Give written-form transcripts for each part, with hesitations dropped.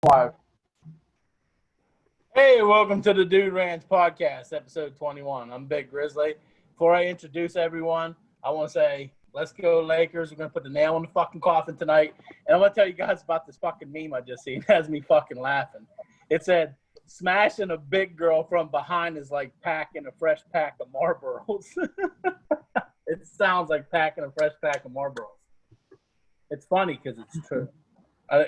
Live. Hey, welcome to the Dude Ranch Podcast, episode 21. I'm Big Grizzly. Before I introduce everyone, I want to say, let's go Lakers. We're going to put the nail in the fucking coffin tonight. And I'm going to tell you guys about this fucking meme I just seen. It has me fucking laughing. It said, smashing a big girl from behind is like packing a fresh pack of Marlboros. It sounds like packing a fresh pack of Marlboros. It's funny because it's true.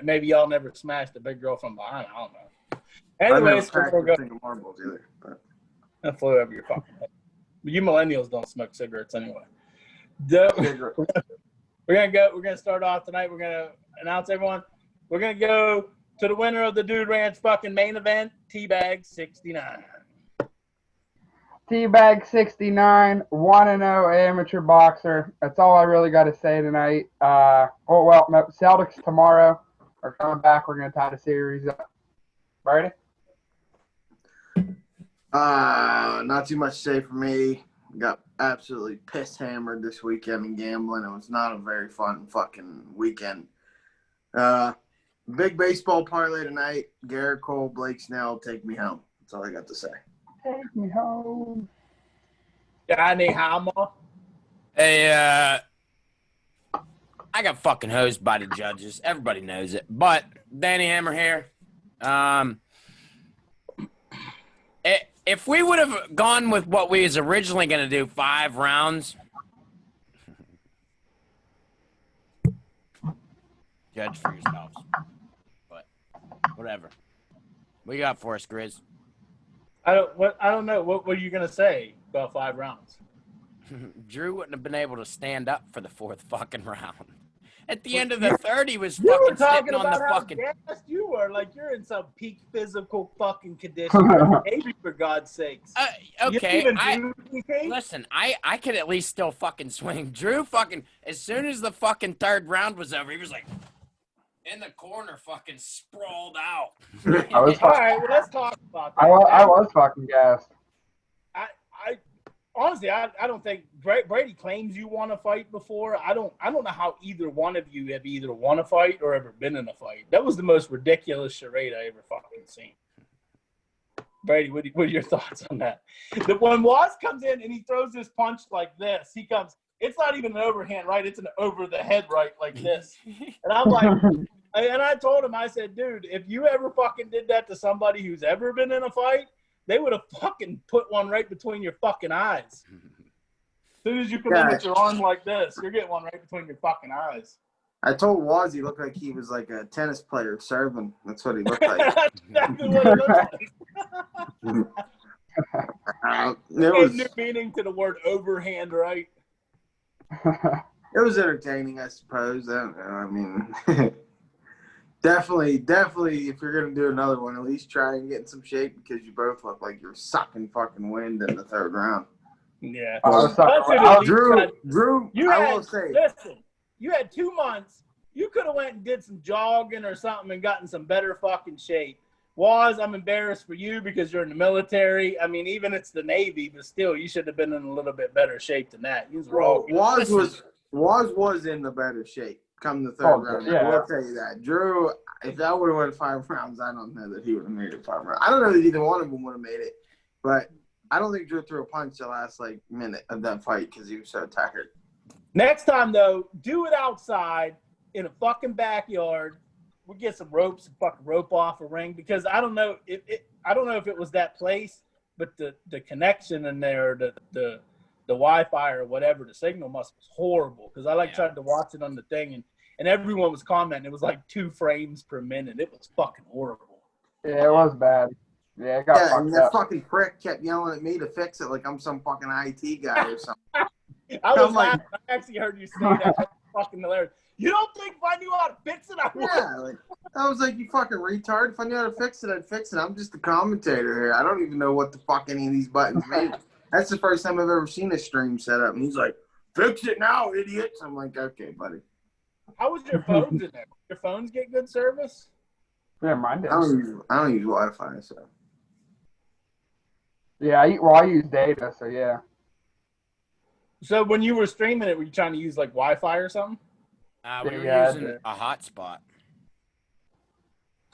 Maybe y'all never smashed a big girl from behind. I don't know. Anyways, I never think of marbles either. But. That flew over your fucking head. You millennials don't smoke cigarettes anyway. We're gonna start off tonight. We're gonna announce everyone. We're gonna go to the winner of the Dude Ranch fucking main event, Teabag 69. Teabag 69, 1-0 amateur boxer. That's all I really got to say tonight. Celtics tomorrow are coming back. We're going to tie the series up. Brady? Not too much to say for me. Got absolutely piss hammered this weekend in gambling. It was not a very fun fucking weekend. Big baseball parlay tonight. Garrett Cole, Blake Snell, take me home. That's all I got to say. Take me home. Johnny Hammer. Hey, I got fucking hosed by the judges. Everybody knows it. But Danny Hammer here. If we would have gone with what we was originally going to do, 5 rounds, judge for yourselves. But whatever. What you got for us, Grizz? I don't know. What were you gonna say about 5 rounds? Drew wouldn't have been able to stand up for the 4th fucking round. At the end of the 3rd, he was You were fucking talking sitting on about the how fucking. gassed you were, like you're in some peak physical fucking condition. Maybe for God's sakes. Okay, PK? listen. I could at least still fucking swing. Drew fucking as soon as the fucking 3rd round was over, he was like in the corner, fucking sprawled out. All right, well let's talk about that. I was fucking gassed. I honestly, I don't think Brady claims you won a fight before. I don't know how either one of you have either won a fight or ever been in a fight. That was the most ridiculous charade I ever fucking seen. Brady, what are your thoughts on that? When Waz comes in and he throws this punch like this, he comes. It's not even an overhand right. It's an over the head right like this. And I'm like, and I told him, I said, dude, if you ever fucking did that to somebody who's ever been in a fight, they would have fucking put one right between your fucking eyes. As soon as you come in with your arm like this, you're getting one right between your fucking eyes. I told Waz he looked like he was like a tennis player serving. That's what he looked like. That's exactly what it looks like. There's new meaning to the word overhand right. It was entertaining, I suppose. I mean, definitely, if you're going to do another one, at least try and get in some shape because you both look like you're sucking fucking wind in the 3rd round. Yeah. Drew, listen, you had 2 months. You could have went and did some jogging or something and gotten some better fucking shape. Waz, I'm embarrassed for you because you're in the military. I mean, even it's the Navy, but still, you should have been in a little bit better shape than that. He was wrong. Waz was in the better shape come the 3rd round. Yeah. I will tell you that. Drew, if that would have went 5 rounds, I don't know that he would have made it 5 rounds. I don't know that either one of them would have made it, but I don't think Drew threw a punch the last minute of that fight because he was so tired. Next time, though, do it outside in a fucking backyard. We'll get some ropes and fucking rope off a ring because I don't know if it was that place, but the connection in there, the Wi-Fi or whatever, the signal must was horrible because I tried to watch it on the thing and everyone was commenting. It was like 2 frames per minute. It was fucking horrible. Yeah, it was bad. Yeah, it got fucked and that up. fucking prick kept yelling at me to fix it like I'm some fucking IT guy or something. I was laughing. I actually heard you say that. That's fucking hilarious. You don't think if I knew how to fix it, I would? Yeah, I was like, you fucking retard. If I knew how to fix it, I'd fix it. I'm just a commentator here. I don't even know what the fuck any of these buttons mean. That's the first time I've ever seen a stream set up. And he's like, fix it now, idiots. I'm like, okay, buddy. How was your phones in there? Your phones get good service? Yeah, mine did. I don't use Wi-Fi, so. Yeah, I use data, so yeah. So when you were streaming it, were you trying to use like Wi-Fi or something? We were using a hotspot.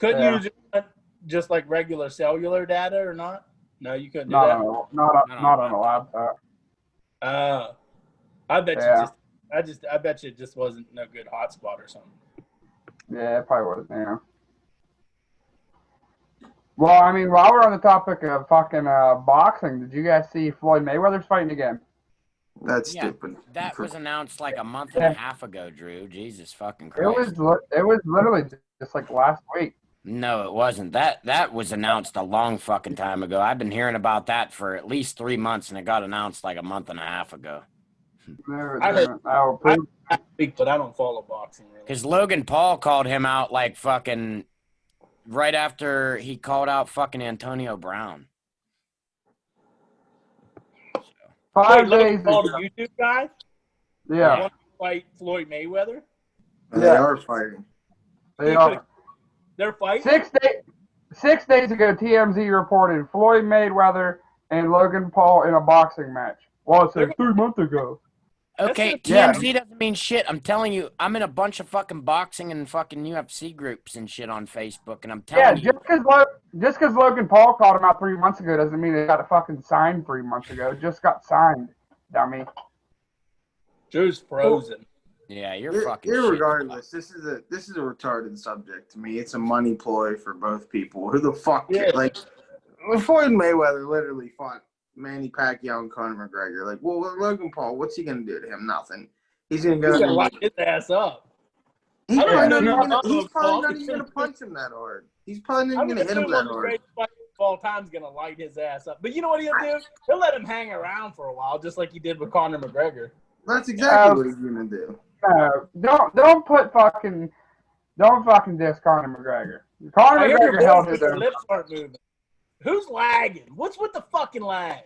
Couldn't Yeah. you just like regular cellular data or not? No, you couldn't do Not that. not on a laptop. I bet Yeah. I bet you it just wasn't no good hotspot or something. Yeah, it probably was. Yeah. Well, I mean, while we're on the topic of fucking boxing, did you guys see Floyd Mayweather's fighting again? That's Yeah, stupid. that was announced like a month and a half ago, Drew. Jesus fucking Christ. It was literally just like last week. No, it wasn't. That was announced a long fucking time ago. I've been hearing about that for at least 3 months, and it got announced like a month and a half ago. I heard- but I don't follow boxing really. Because Logan Paul called him out like fucking right after he called out fucking Antonio Brown. So. 5 Wait, days. Logan Paul, the YouTube guy? Yeah. Want to fight Floyd Mayweather? And they are fighting. They are. They're fighting? 6 days ago, TMZ reported Floyd Mayweather and Logan Paul in a boxing match. Well, it said 3 months ago. Okay, TMZ doesn't mean shit. I'm telling you, I'm in a bunch of fucking boxing and fucking UFC groups and shit on Facebook, and I'm telling you. Just because Logan Paul called him out 3 months ago doesn't mean it got fucking signed 3 months ago. It just got signed, dummy. Drew's frozen. Yeah, you're fucking irregardless, this is a retarded subject to me. It's a money ploy for both people. Who the fuck like Floyd Mayweather literally fought Manny Pacquiao and Conor McGregor. Like, well, Logan Paul, what's he gonna do to him? Nothing. He's gonna go and lock his ass up. He's probably not even gonna punch him that hard. He's probably not even gonna hit him that hard. Of all time's gonna light his ass up. But you know what he'll do? He'll let him hang around for a while, just like he did with Conor McGregor. That's exactly what he's gonna do. Don't fucking diss Conor McGregor. Conor McGregor held his own. Lips aren't moving. Who's lagging? What's with the fucking lag?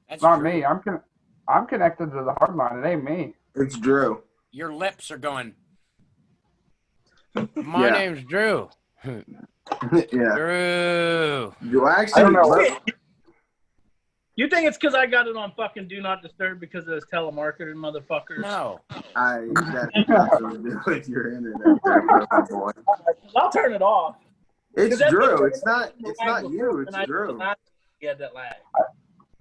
That's not me. I'm connected to the hard line. It ain't me. It's Drew. Your lips are going. My name's Drew. Yeah. Drew. You actually. I don't know. You think it's because I got it on fucking Do Not Disturb because of those telemarketing motherfuckers? No. That has nothing to do with your internet there, boy. I'll turn it off. It's Drew. It's not you. It's Drew. Yeah, that lag.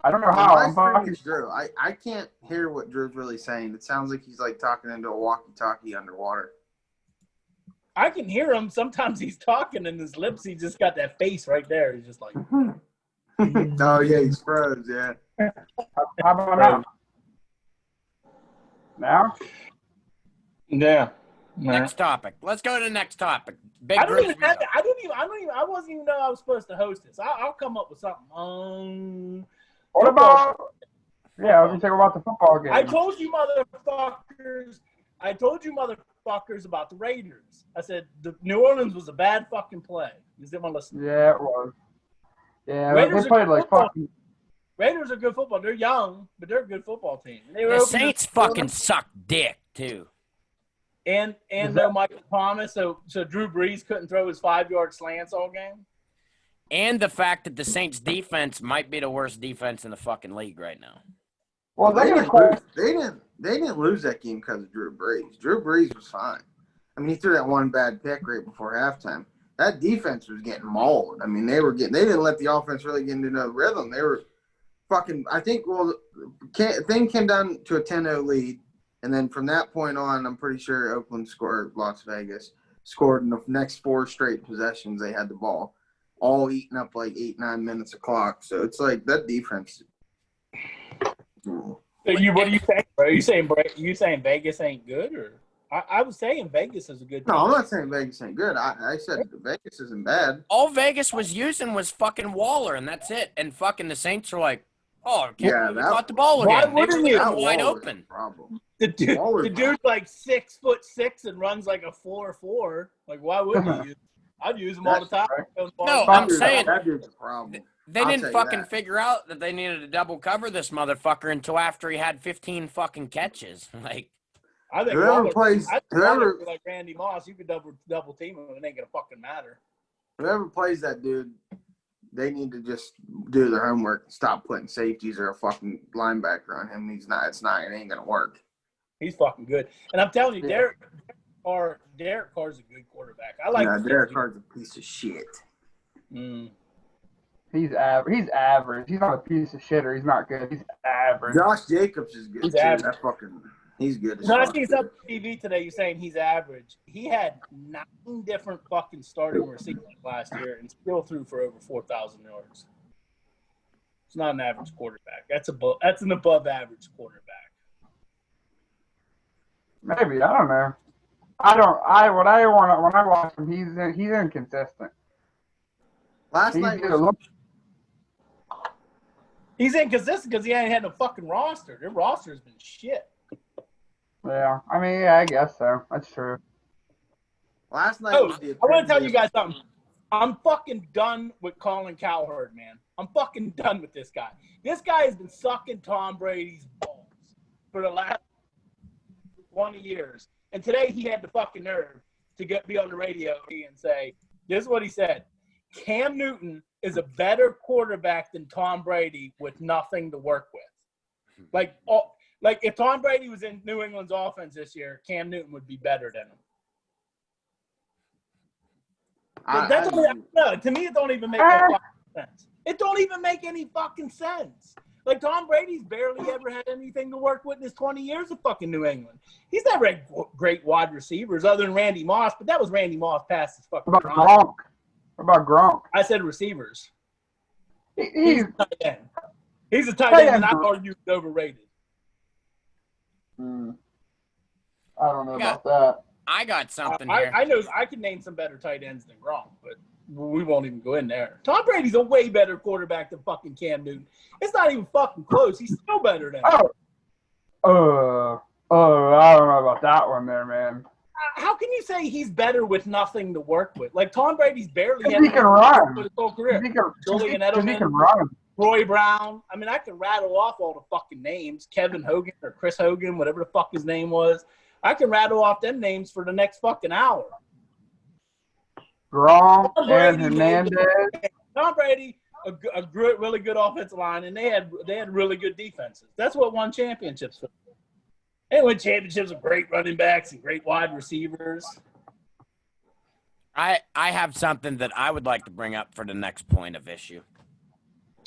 I don't know how. I'm fucking Drew. I can't hear what Drew's really saying. It sounds like he's like talking into a walkie-talkie underwater. I can hear him. Sometimes he's talking and his lips, he just got that face right there. He's just like. Oh, yeah, he's froze, yeah. How about now? Now? Yeah. Next topic. Let's go to the next topic. I wasn't even know I was supposed to host this. I'll come up with something. What about? Yeah, I was gonna talk about the football game. I told you motherfuckers about the Raiders. I said the New Orleans was a bad fucking play. You didn't want to listen. Yeah, it was. Yeah, Raiders they played like fucking. Raiders are good football. They're young, but they're a good football team. The Saints fucking suck dick too. And no Michael Thomas, so Drew Brees couldn't throw his 5-yard slants all game. And the fact that the Saints defense might be the worst defense in the fucking league right now. Well, they didn't lose that game because of Drew Brees. Drew Brees was fine. I mean, he threw that one bad pick right before halftime. That defense was getting mauled. I mean, they didn't let the offense really get into no rhythm. They were fucking, I think, thing came down to a 10-0 lead. And then from that point on, I'm pretty sure Oakland scored, Las Vegas scored in the next 4 straight possessions. They had the ball, all eating up like 8-9 minutes of clock. So it's like that defense. So what are you saying? Are you saying Vegas ain't good, or I was saying Vegas is a good team. No, I'm not saying Vegas ain't good. I said Vegas isn't bad. All Vegas was using was fucking Waller, and that's it. And fucking the Saints are like, oh, can't believe we got the ball again. They were wide open. The dude's like 6'6" and runs like a 4.4. Like, why wouldn't you use him? I'd use him all the time. No, I'm saying that dude's a problem. They didn't fucking figure out that they needed to double cover this motherfucker until after he had 15 fucking catches. Like, I think whoever like Randy Moss, you could double team him and it ain't gonna fucking matter. Whoever plays that dude, they need to just do their homework and stop putting safeties or a fucking linebacker on him. It ain't gonna work. He's fucking good. And I'm telling you, Derek Carr's a good quarterback. I like. Derek Carr's a piece of shit. Mm. He's average. He's not a piece of shit or he's not good. He's average. Josh Jacobs is good He's too. average. That fucking, he's good as When I fuck. see something on TV today, you're saying he's average. He had 9 different fucking starting receivers last year and still threw for over 4,000 yards. It's not an average quarterback. That's an above average quarterback. Maybe, I don't know. When I watch him, he's inconsistent. Last night was He's inconsistent because he ain't had no fucking roster. Their roster's been shit. Yeah, I mean, yeah, I guess so. That's true. last night. Oh, Was the I want to tell you epitome guys something. I'm fucking done with Colin Cowherd, man. I'm fucking done with this guy. This guy has been sucking Tom Brady's balls for the last 20 years. And today he had the fucking nerve to be on the radio and say, this is what he said. Cam Newton is a better quarterback than Tom Brady with nothing to work with. Like if Tom Brady was in New England's offense this year, Cam Newton would be better than him. No, to me, it don't even make no fucking sense. It don't even make any fucking sense. Like, Tom Brady's barely ever had anything to work with in his 20 years of fucking New England. He's never had great wide receivers other than Randy Moss, but that was Randy Moss past his fucking What about prime. Gronk? What about Gronk? I said receivers. He's a tight end. He's a tight end, and I argue he's overrated. I don't know about that. I got something here. I know I can name some better tight ends than Gronk, but we won't even go in there. Tom Brady's a way better quarterback than fucking Cam Newton. It's not even fucking close. He's still better than him. I don't know about that one there, man. How can you say he's better with nothing to work with? Like, Tom Brady's barely He can run. for his whole career. Julian He Edelman, can run. Roy Brown. I mean, I can rattle off all the fucking names. Kevin Hogan or Chris Hogan, whatever the fuck his name was. I can rattle off them names for the next fucking hour. Gronk and Hernandez. Tom Brady, a really good offensive line, and they had really good defenses. That's what won championships for them. They won championships with great running backs and great wide receivers. I have something that I would like to bring up for the next point of issue.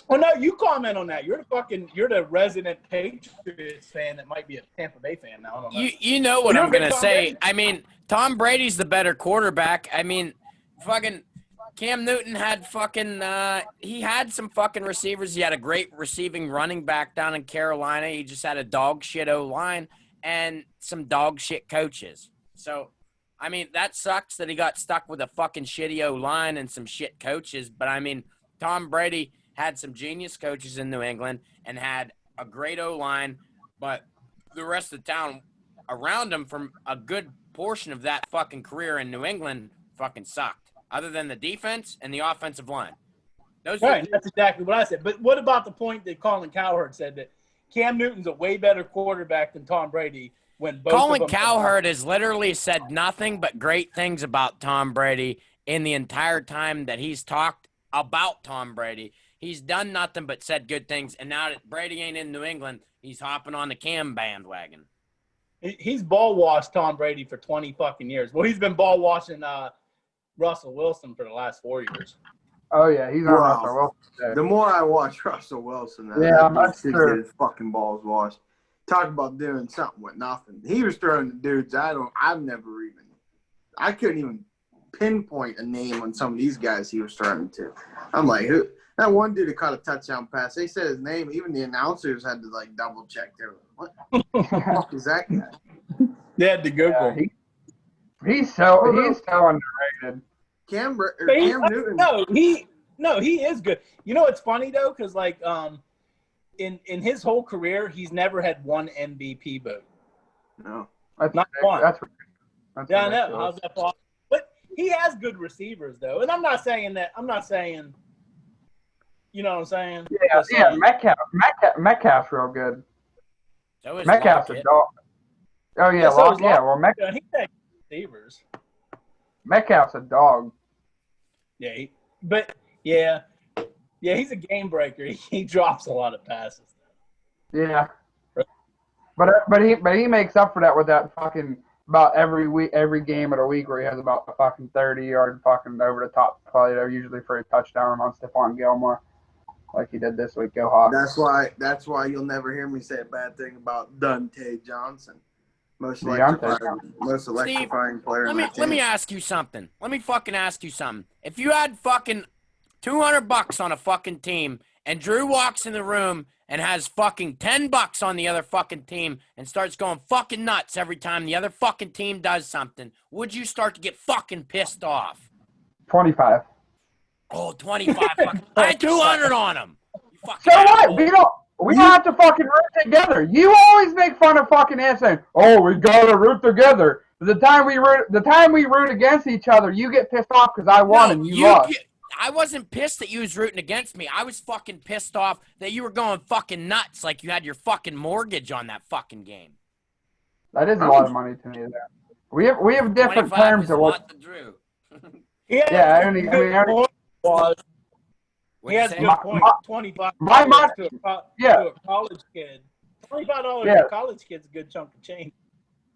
Well, no, you comment on that. You're the resident Patriots fan that might be a Tampa Bay fan now. I don't know. You know what I'm going to say. Brady? I mean, Tom Brady's the better quarterback. I mean, fucking Cam Newton had he had some fucking receivers. He had a great receiving running back down in Carolina. He just had a dog shit O-line and some dog shit coaches. So, I mean, that sucks that he got stuck with a fucking shitty O-line and some shit coaches. But, I mean, Tom Brady had some genius coaches in New England and had a great O-line, but the rest of the town around him from a good portion of that fucking career in New England fucking sucked, other than the defense and the offensive line. That's exactly what I said. But what about the point that Colin Cowherd said that Cam Newton's a way better quarterback than Tom Brady when both Colin of them Cowherd has literally said nothing but great things about Tom Brady in the entire time that he's talked about Tom Brady. He's done nothing but said good things, and now that Brady ain't in New England, he's hopping on the Cam bandwagon. He's ball washed Tom Brady for 20 fucking years. Well, he's been ball washing Russell Wilson for the last 4 years. Oh yeah, he's on Russell Wilson. The more I watch Russell Wilson, that's true. Get his fucking balls washed. Talk about doing something with nothing. He was throwing the dudes. I couldn't even pinpoint a name on some of these guys he was throwing to. I'm like, who? That one dude that caught a touchdown pass. They said his name. Even the announcers had to like double check. They were like, what the fuck is that guy? They had to Google. Yeah, he's so underrated. Cam Newton. No, he is good. You know, it's funny though, because like in his whole career, he's never had one MVP vote. No, not one. That's yeah, I know. How's that possible? But he has good receivers though, and I'm not saying. You know what I'm saying? Yeah. Metcalf's real good. So is Metcalf's a dog. Oh yeah, Well, Metcalf. He had receivers. Metcalf's a dog. Yeah, he's a game breaker. He drops a lot of passes. Yeah, but he makes up for that with that fucking about every week, every game of the week where he has about a fucking 30-yard fucking over the top play, though, usually for a touchdown on Stephon Gilmore, like he did this week. Go Hawks. That's why you'll never hear me say a bad thing about Dante Johnson. Most Deontay. electrifying player in that team. Let me ask you something. Let me fucking ask you something. If you had fucking $200 on a fucking team and Drew walks in the room and has fucking $10 on the other fucking team and starts going fucking nuts every time the other fucking team does something, would you start to get fucking pissed off? 25. Oh, 25 fucking. I had 200 on him. You fucking So asshole. what? We don't have to fucking root together. You always make fun of fucking us saying, "Oh, we gotta root together." The time we root against each other, you get pissed off because I won and you lost. I wasn't pissed that you was rooting against me. I was fucking pissed off that you were going fucking nuts like you had your fucking mortgage on that fucking game. That is a lot of money to me. There, we have different terms of what. To Drew. Yeah, I mean, he has a good point. $25 to a college kid. $25 to a college kid's a good chunk of change.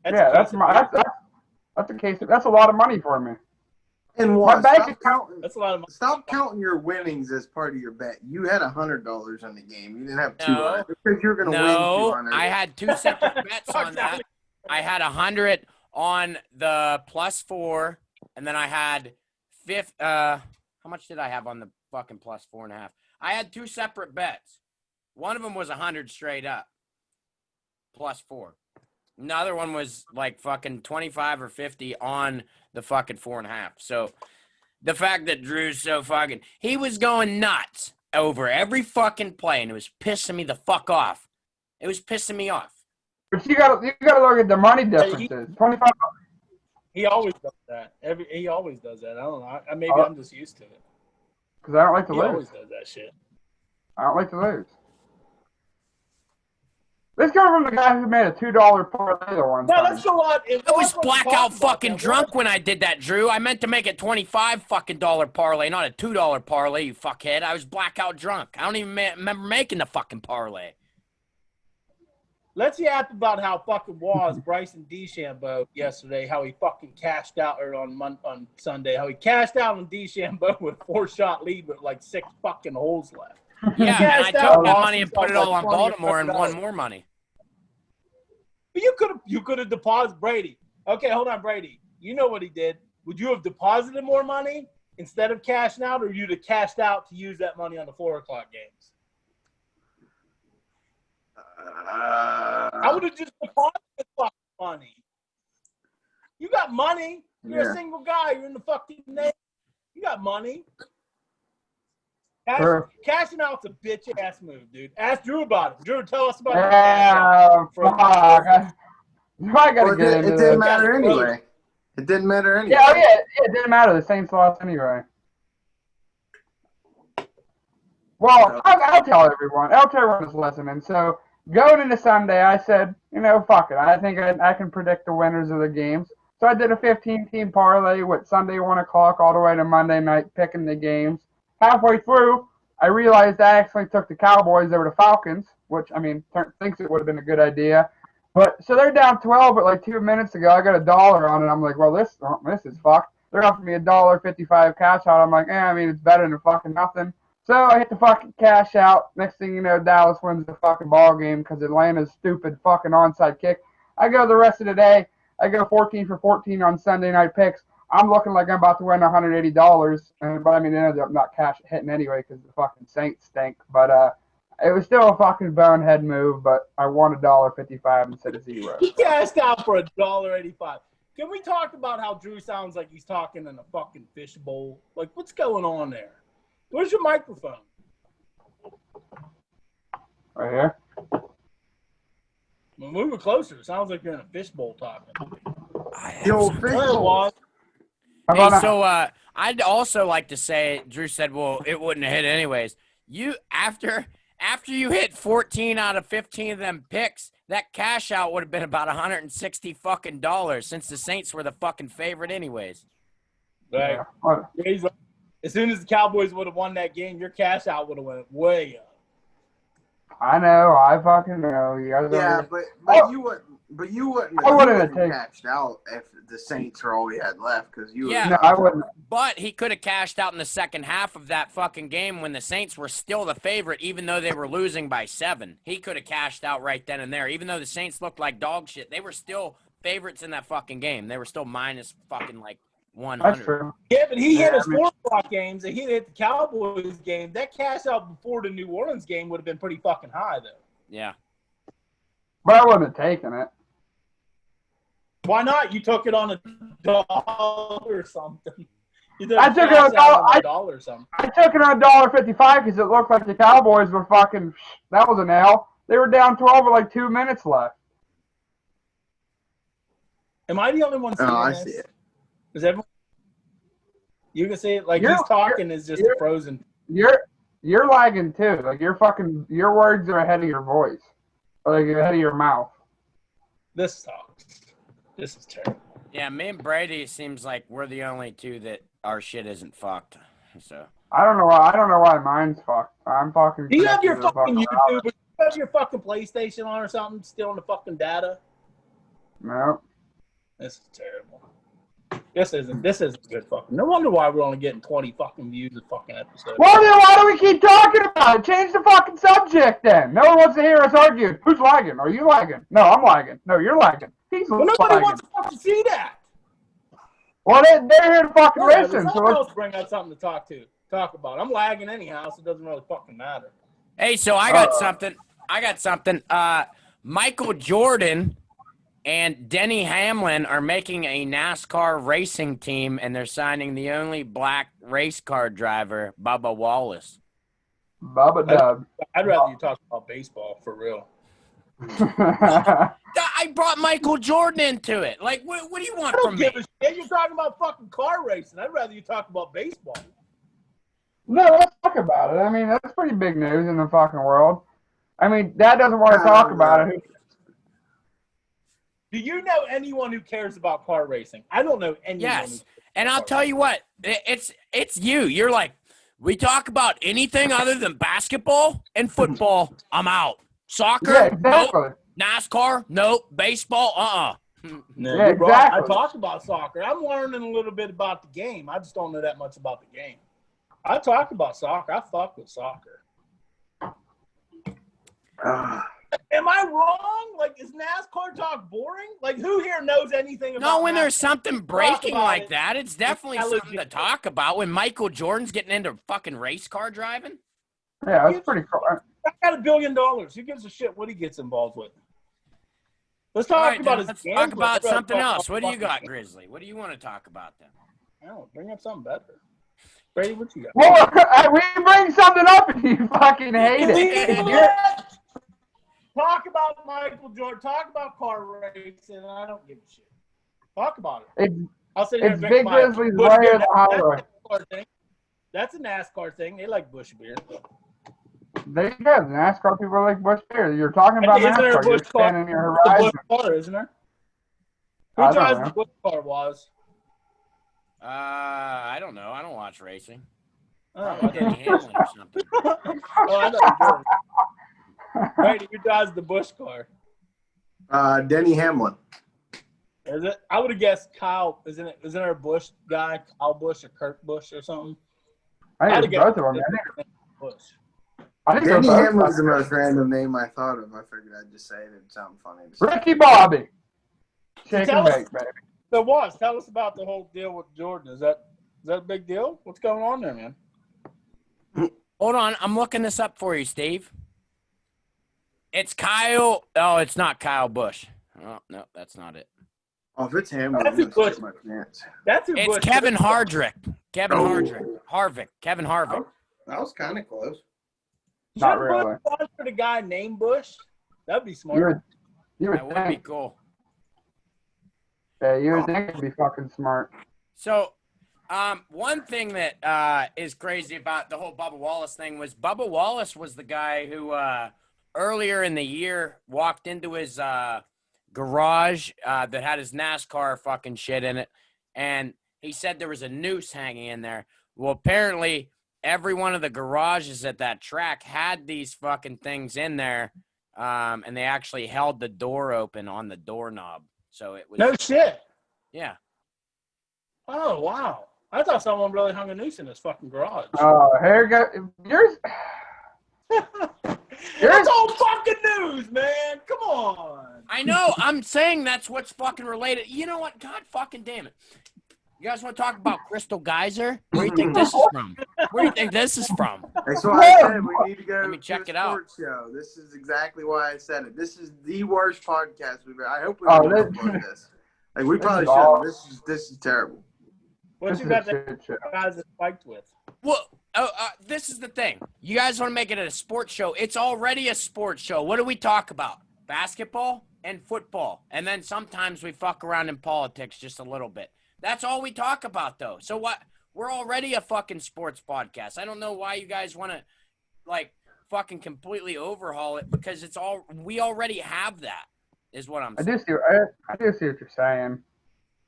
That's a case. That's a lot of money for me. And my bank account. That's a lot of money. Stop counting your winnings as part of your bet. You had $100 in the game. You didn't have $200 because you're going to win $200. I had two separate bets on that. I had 100 on the +4, and then I had how much did I have on the fucking +4.5? I had two separate bets. One of them was 100 straight up, +4. Another one was like fucking 25 or 50 on the fucking 4.5. So the fact that Drew's so fucking, he was going nuts over every fucking play, and it was pissing me the fuck off. It was pissing me off. But you gotta look at the money differences. 25. He always does that. He always does that. I don't know. Maybe I'm just used to it. Because I don't like to lose. He always does that shit. I don't like to lose. Let's go from the guy who made a $2 parlay the one time. No, let's go on. I was blackout fucking drunk when I did that, Drew. I meant to make a $25 fucking parlay, not a $2 parlay, you fuckhead. I was blackout drunk. I don't even remember making the fucking parlay. Let's yap about how fucking was Bryson DeChambeau yesterday, how he fucking cashed out, or on Sunday, how he cashed out on DeChambeau with a 4-shot lead with like 6 fucking holes left. Yeah, and I took that money and put it all on Baltimore and won more money. But you could have deposited Brady. Okay, hold on, Brady. You know what he did. Would you have deposited more money instead of cashing out, or you'd have cashed out to use that money on the 4 o'clock games? I would have just deposited fucking money. You got money. You're a single guy. You're in the fucking Navy. You got money. Cashing out's a bitch ass move, dude. Ask Drew about it. Drew, tell us about it. Fuck. I gotta get into it. It didn't matter anyway. It didn't matter anyway. Yeah, it didn't matter. The Saints lost anyway. Well, I'll tell everyone. I'll tell everyone that's listening. So going into Sunday, I said, fuck it. I think I can predict the winners of the games. So I did a 15-team parlay with Sunday 1 o'clock all the way to Monday night, picking the games. Halfway through, I realized I actually took the Cowboys over the Falcons, which, thinks it would have been a good idea. But so they're down 12, but like 2 minutes ago, I got $1 on it. I'm like, well, this is fucked. They're offering me $1.55 cash out. I'm like, it's better than fucking nothing. So I hit the fucking cash out. Next thing you know, Dallas wins the fucking ball game because Atlanta's stupid fucking onside kick. I go the rest of the day. I go 14 for 14 on Sunday night picks. I'm looking like I'm about to win $180, but it ended up not cash hitting anyway because the fucking Saints stink. But it was still a fucking bonehead move, but I won $1.55 instead of $0. He cashed out for $1.85. Can we talk about how Drew sounds like he's talking in a fucking fishbowl? Like, what's going on there? Where's your microphone? Right here. Well, move it closer. It sounds like you're in a fishbowl talking. The old fishbowl. Hey, so I'd also like to say, Drew said, well, it wouldn't have hit anyways. You after you hit 14 out of 15 of them picks, that cash out would have been about $160 fucking dollars since the Saints were the fucking favorite anyways. Right. Yeah. As soon as the Cowboys would have won that game, your cash out would have went way up. I know. I fucking know. You guys but But you wouldn't I wouldn't have have taken. cashed out if the Saints were all we had left because you. Yeah. No, I wouldn't. But he could have cashed out in the second half of that fucking game when the Saints were still the favorite, even though they were losing by 7. He could have cashed out right then and there. Even though the Saints looked like dog shit, they were still favorites in that fucking game. They were still minus fucking like 100. That's true. Yeah, but he hit Yeah, his 4 o'clock games, and he hit the Cowboys game. That cash out before the New Orleans game would have been pretty fucking high, though. Yeah. But I wouldn't have taken it. Why not? You took it on $1 or something. You did I took it cash on out $1. $1 or something. I took it on $1.55 because it looked like the Cowboys were fucking. That was an L. They were down 12 with like 2 minutes left. Am I the only one seeing I this? see it. Is everyone? You can see it. Like You're- he's talking is just you're- frozen. You're lagging too. Like your words are ahead of your voice, or like ahead of your mouth. This sucks. This is terrible. Yeah, me and Brady, it seems like we're the only two that our shit isn't fucked. So I don't know why mine's fucked. I'm fucking. Do you have your connected to the fucking router. YouTube? Do you have your fucking PlayStation on or something? Stealing the fucking data? No. This is terrible. This isn't good fucking. No wonder why we're only getting 20 fucking views a fucking episode. Well, then why do we keep talking about it? Change the fucking subject then. No one wants to hear us argue. Who's lagging? Are you lagging? No, I'm lagging. No, you're lagging. He's Well, nobody lagging. wants to fucking see that. Well, they're here to fucking Whatever, listen. So someone let's, else bring out something to talk about. I'm lagging anyhow, so it doesn't really fucking matter. hey, so I got something. Michael Jordan and Denny Hamlin are making a NASCAR racing team, and they're signing the only black race car driver, Bubba Wallace. Bubba Dub. I'd rather you talk about baseball for real. I brought Michael Jordan into it. Like, what do you I want don't from me? give a shit. You're talking about fucking car racing. I'd rather you talk about baseball. No, let's talk about it. I mean, that's pretty big news in the fucking world. I mean, Dad doesn't want to talk about it. Do you know anyone who cares about car racing? I don't know anyone. Yes, and I'll tell you what, it's you. You're like, we talk about anything other than basketball and football, I'm out. Soccer, Yeah, exactly. nope. NASCAR, nope. Baseball, No, Yeah, you're wrong. I exactly. talk about soccer. I'm learning a little bit about the game. I just don't know that much about the game. I talk about soccer. I fuck with soccer. Am I wrong? Like, is NASCAR talk boring? Like, who here knows anything about No, when there's NASCAR? something breaking about like it. that, it's definitely It's something to legit. talk about. When Michael Jordan's getting into fucking race car driving. Yeah, that's pretty cool. I got $1 billion. Who gives a shit what he gets involved with? Let's All talk right, about then, his let's gambling. talk about I'd rather something talk else. about What do you got, fucking- Grizzly? What do you want to talk about then? I don't know, bring up something better. Brady, what you got? Well, we bring something up and you fucking hate it. Leave You're- it. Talk about Michael Jordan. Talk about car racing. I don't give a shit. Talk about it. It's, I'll sit here it's and drink Big my Grizzly's Busch way beer. of the highway. That's a NASCAR thing. They like Busch beer. There you go. The NASCAR people like Busch beer. You're talking about Isn't there a NASCAR. You're Busch car? expanding your The horizon. Busch car, isn't there? I Who don't drives know. the Busch car, was? I don't know. I don't watch racing. Oh, Probably Denny Hamlin or something. oh, I know you do. Brady, who drives the Busch car? Denny Hamlin. Is it? I would have guessed Kyle. Isn't there a Bush guy? Kyle Bush or Kurt Bush or something? I I'd think have it's both of them. Bush. I think Denny they're Hamlin is the both. most random name I thought of. I figured I'd just say it. It'd sound funny to say. Ricky Bobby. Shake Tell and us- bake, baby. So, was tell us about the whole deal with Jordan. Is that a big deal? What's going on there, man? Hold on. I'm looking this up for you, Steve. It's Kyle. Oh, it's not Kyle Bush. Oh, no, that's not it. Oh, if it's Hamlin, That's I'm a gonna Bush. shit my pants. That's who It's Bush. Kevin Hardrick. Kevin Oh. Hardrick. Harvick. Kevin Harvick. That was kind of close. Not Shouldn't really. Bush sponsor the guy named Bush? That'd be You smart. would, you would That would be think. cool. Yeah, you would think it'd be fucking smart. So, one thing that is crazy about the whole Bubba Wallace thing was Bubba Wallace was the guy who earlier in the year walked into his garage that had his NASCAR fucking shit in it, and he said there was a noose hanging in there. Well, apparently every one of the garages at that track had these fucking things in there and they actually held the door open on the doorknob. So it was No shit. Yeah. Oh wow! I thought someone really hung a noose in his fucking garage. Oh, here go. Yours. That's all fucking news, man. Come on. I know. I'm saying that's what's fucking related. You know what? God fucking damn it. You guys want to talk about Crystal Geyser? Where do you think this is from? Where do you think this is from? That's why I said we need to go Let me check to it a out. sports show. This is exactly why I said it. This is the worst podcast we've ever. I hope we Oh, don't this- upload this. Like we this probably is all- shouldn't. This is terrible. What This you is got a the shit show. guys that spiked with? Well, this is the thing. You guys want to make it a sports show. It's already a sports show. What do we talk about? Basketball and football. And then sometimes we fuck around in politics just a little bit. That's all we talk about, though. So what? We're already a fucking sports podcast. I don't know why you guys want to, like, fucking completely overhaul it because it's all – we already have that is what I'm I saying. I do see what you're saying.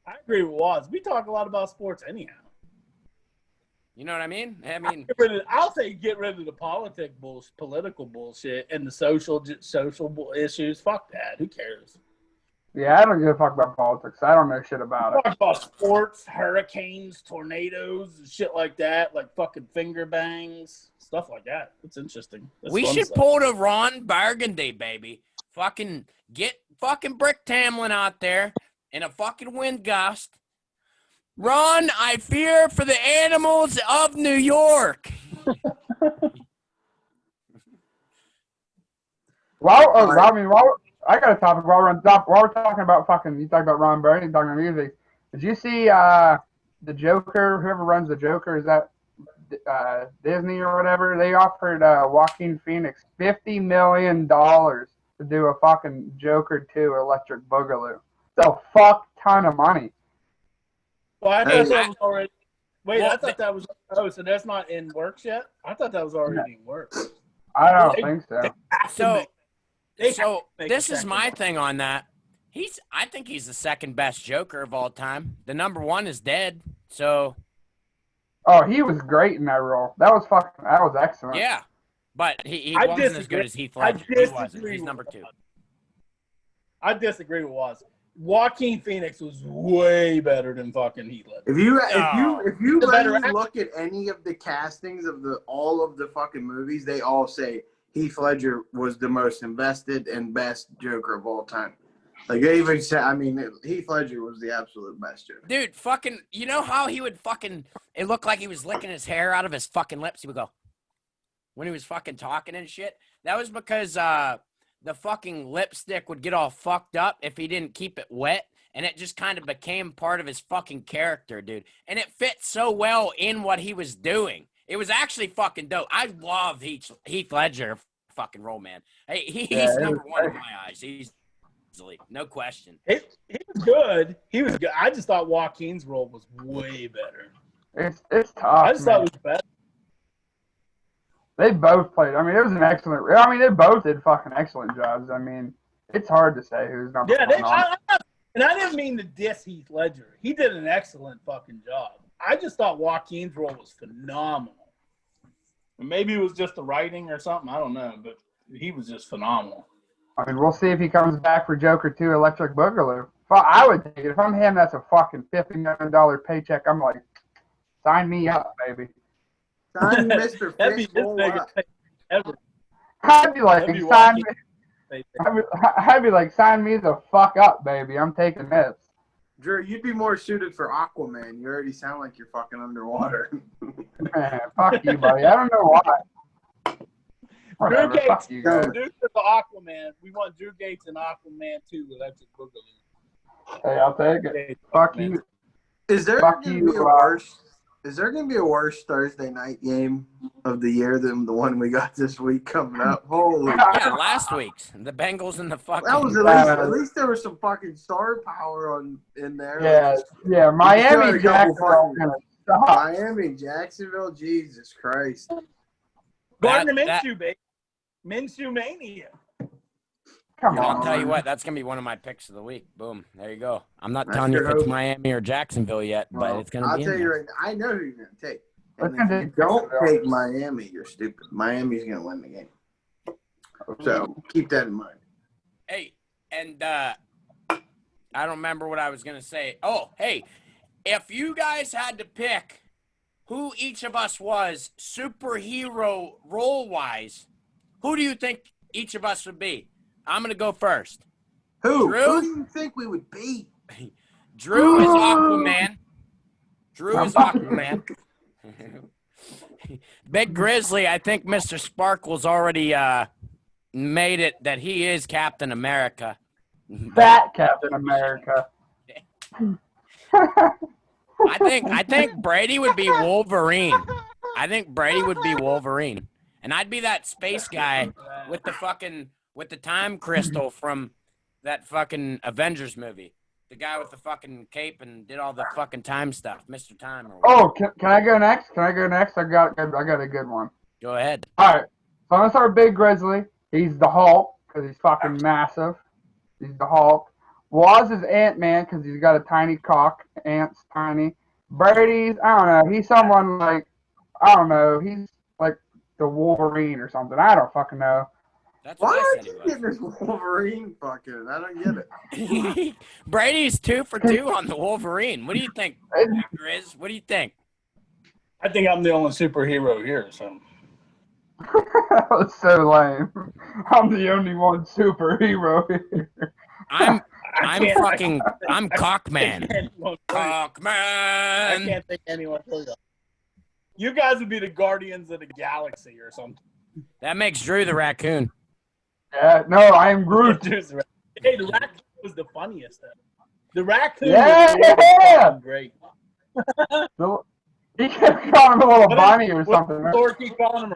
I agree with Waz. We talk a lot about sports anyhow. You know what I mean? I mean – I'll say get rid of the political bullshit and the social issues. Fuck that. Who cares? Yeah, I don't give a fuck about politics. I don't know shit about it. Talk about sports, hurricanes, tornadoes, shit like that, like fucking finger bangs, stuff like that. It's interesting. That's we fun should stuff. pull to Ron Burgundy, baby. Fucking get fucking Brick Tamlin out there in a fucking wind gust. Ron, I fear for the animals of New York. I got a topic while we're talking about fucking. You talk about Ron Burgundy, talking about music. Did you see the Joker? Whoever runs the Joker, is that Disney or whatever? They offered Joaquin Phoenix $50 million to do a fucking Joker 2 Electric Boogaloo. It's a fuck ton of money. Well, I Hey, thought that was already. Wait, Well, I thought that was. Oh, so that's not in works yet? I thought that was already in works. I don't They- think so. So make this a is second my one. thing on that. I think he's the second best Joker of all time. The number one is dead. So Oh, he was great in that role. That was excellent. yeah, but he I wasn't as disagree. good as Heath I Ledger. He wasn't. disagree He's with number that. 2. I disagree with Waz. Joaquin Phoenix was way better than fucking Heath Ledger. If you The better let me actor. look at any of the castings of all of the fucking movies, they all say Heath Ledger was the most invested and best Joker of all time. Like they even say, I mean, Heath Ledger was the absolute best Joker. Dude, fucking, you know how he would fucking, it looked like he was licking his hair out of his fucking lips? He would go, when he was fucking talking and shit. That was because the fucking lipstick would get all fucked up if he didn't keep it wet, and it just kind of became part of his fucking character, dude. And it fit so well in what he was doing. It was actually fucking dope. I love Heath Ledger fucking role, man. Hey, he's number one in my eyes. He's easily, no question. He was good. He was good. I just thought Joaquin's role was way better. It's tough. I just thought man. it was better. They both played. I mean, it was an excellent. I mean, they both did fucking excellent jobs. I mean, it's hard to say who's number Yeah, one. and I didn't mean to diss Heath Ledger. He did an excellent fucking job. I just thought Joaquin's role was phenomenal. And maybe it was just the writing or something. I don't know, but he was just phenomenal. I mean, we'll see if he comes back for Joker 2 Electric Boogaloo. I would take it. If I'm him, that's a fucking $50 million paycheck. I'm like, sign me up, baby. Sign Mr. That'd be his Fishbowl biggest up. thing ever. I'd be like, That'd be sign me. Joaquin. I'd be like, sign me the fuck up, baby. I'm taking this. Drew, you'd be more suited for Aquaman. You already sound like you're fucking underwater. Man, fuck you, buddy. I don't know why. Whatever, Drew fuck Gates, you guys. Drew for the Aquaman. We want Drew Gates and Aquaman 2 Electric Boogaloo. Hey, I'll take it. Fuck you. Is there Fuck going you, to be a worse? Is there going to be a worse Thursday night game of the year than the one we got this week coming up? Holy! Yeah, last week's. The Bengals and the fucking. That was at least there was some fucking star power in there. Yeah, yeah. had Miami, a couple Jacksonville, fucking- gonna suck. Miami, Jacksonville, Jesus Christ! Gardner that- Minshew, baby. Minshew mania. Come I'll on. tell you what, that's going to be one of my picks of the week. Boom. There you go. I'm not That's telling you your if it's hope. Miami or Jacksonville yet, but Well, it's going to I'll be tell in you there. right now. I know who you're going to take. Let's And if go you take don't Jacksonville. take Miami, you're stupid. Miami's going to win the game. So keep that in mind. Hey, and I don't remember what I was gonna say. Oh, hey, if you guys had to pick who each of us was superhero role wise, who do you think each of us would be? I'm gonna go first. Who? Drew? Who do you think we would be? Drew is Aquaman. Drew is Aquaman. Big Grizzly, I think Mr. Sparkle's already made it that he is Captain America. Fat Captain America. I think Brady would be Wolverine. I think Brady would be Wolverine. And I'd be that space guy with the time crystal from that fucking Avengers movie. The guy with the fucking cape and did all the fucking time stuff, Mr. Time or whatever. Oh, can I go next? Can I go next? I got a good one. Go ahead. All right. So I'm gonna start with Big Grizzly. He's the Hulk because he's fucking massive. He's the Hulk. Waz is Ant-Man because he's got a tiny cock. Ant's tiny. Brady's, I don't know. He's someone like, I don't know. He's like the Wolverine or something. I don't fucking know. That's what Why I aren't said you he getting this Wolverine fucking? I don't get it. was. Brady's 2 for 2 on the Wolverine. What do you think, Grizz? What do you think? I think I'm the only superhero here. So That was so lame. I'm the only one superhero here. I'm can't- fucking I'm Cockman. I Cockman. can't think anyone. You guys would be the Guardians of the Galaxy or something. That makes Drew the raccoon. Yeah, no, I am Groot. Hey, the raccoon was the funniest. Though. The raccoon Yeah, was yeah. great. No, he kept calling him a little What bunny or something. What Thor keep calling him?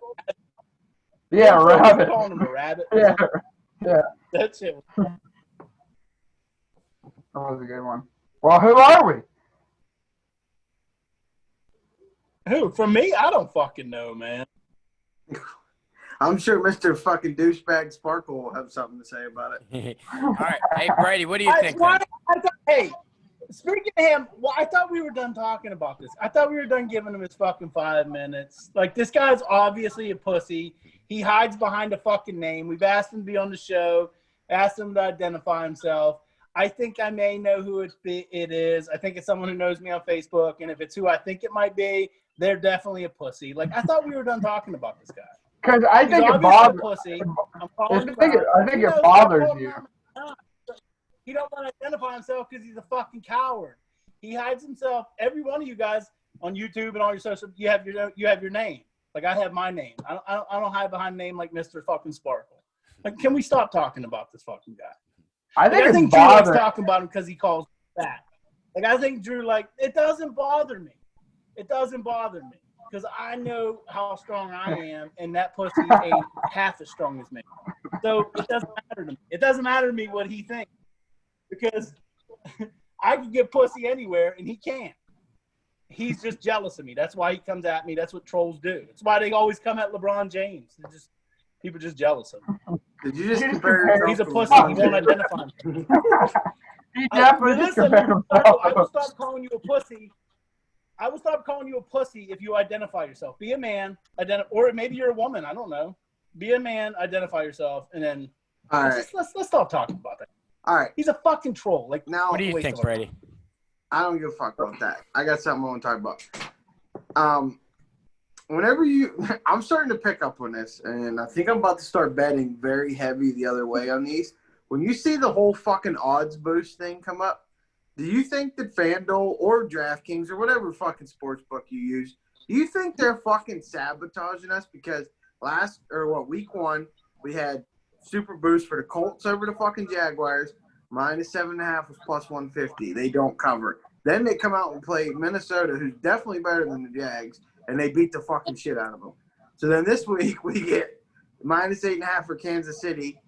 Yeah, Thor keep rabbit. calling him a rabbit. Yeah, yeah. That shit. That was a good one. Well, who are we? Who? For me, I don't fucking know, man. I'm sure Mr. fucking douchebag Sparkle will have something to say about it. All right. Hey, Brady, what do you think? Then? Hey, speaking of him, well, I thought we were done talking about this. I thought we were done giving him his fucking 5 minutes. Like, this guy's obviously a pussy. He hides behind a fucking name. We've asked him to be on the show, asked him to identify himself. I think I may know who it is. I think it's someone who knows me on Facebook, and if it's who I think it might be, they're definitely a pussy. Like, I thought we were done talking about this guy. Because I think it bothers. I think it bothers you. He don't want to identify himself because he's a fucking coward. He hides himself. Every one of you guys on YouTube and all your social, you have your name. Like I have my name. I don't hide behind a name like Mr. fucking Sparkle. Like, can we stop talking about this fucking guy? I think Drew it's likes bothering. talking about him because he calls fat. Like I think Drew, like, it doesn't bother me. It doesn't bother me. Because I know how strong I am, and that pussy ain't half as strong as me. So it doesn't matter to me. It doesn't matter to me what he thinks. Because I can get pussy anywhere, and he can't. He's just jealous of me. That's why he comes at me. That's what trolls do. That's why they always come at LeBron James. People just jealous of him. Did you just compare yourself He's a to pussy. LeBron He won't James? identify him. He definitely just compared himself. I will stop calling you a pussy. I will stop calling you a pussy if you identify yourself. Be a man, or maybe you're a woman. I don't know. Be a man, identify yourself, and then All right. let's stop talking about that. All right. He's a fucking troll. Like, Now, What do you think, Brady? I don't give a fuck about that. I got something I want to talk about. Whenever I'm starting to pick up on this, and I think I'm about to start betting very heavy the other way on these. When you see the whole fucking odds boost thing come up, do you think that FanDuel or DraftKings or whatever fucking sports book you use, do you think they're fucking sabotaging us? Because week 1, we had super boost for the Colts over the fucking Jaguars. -7.5 was plus 150. They don't cover. Then they come out and play Minnesota, who's definitely better than the Jags, and they beat the fucking shit out of them. So then this week we get -8.5 for Kansas City,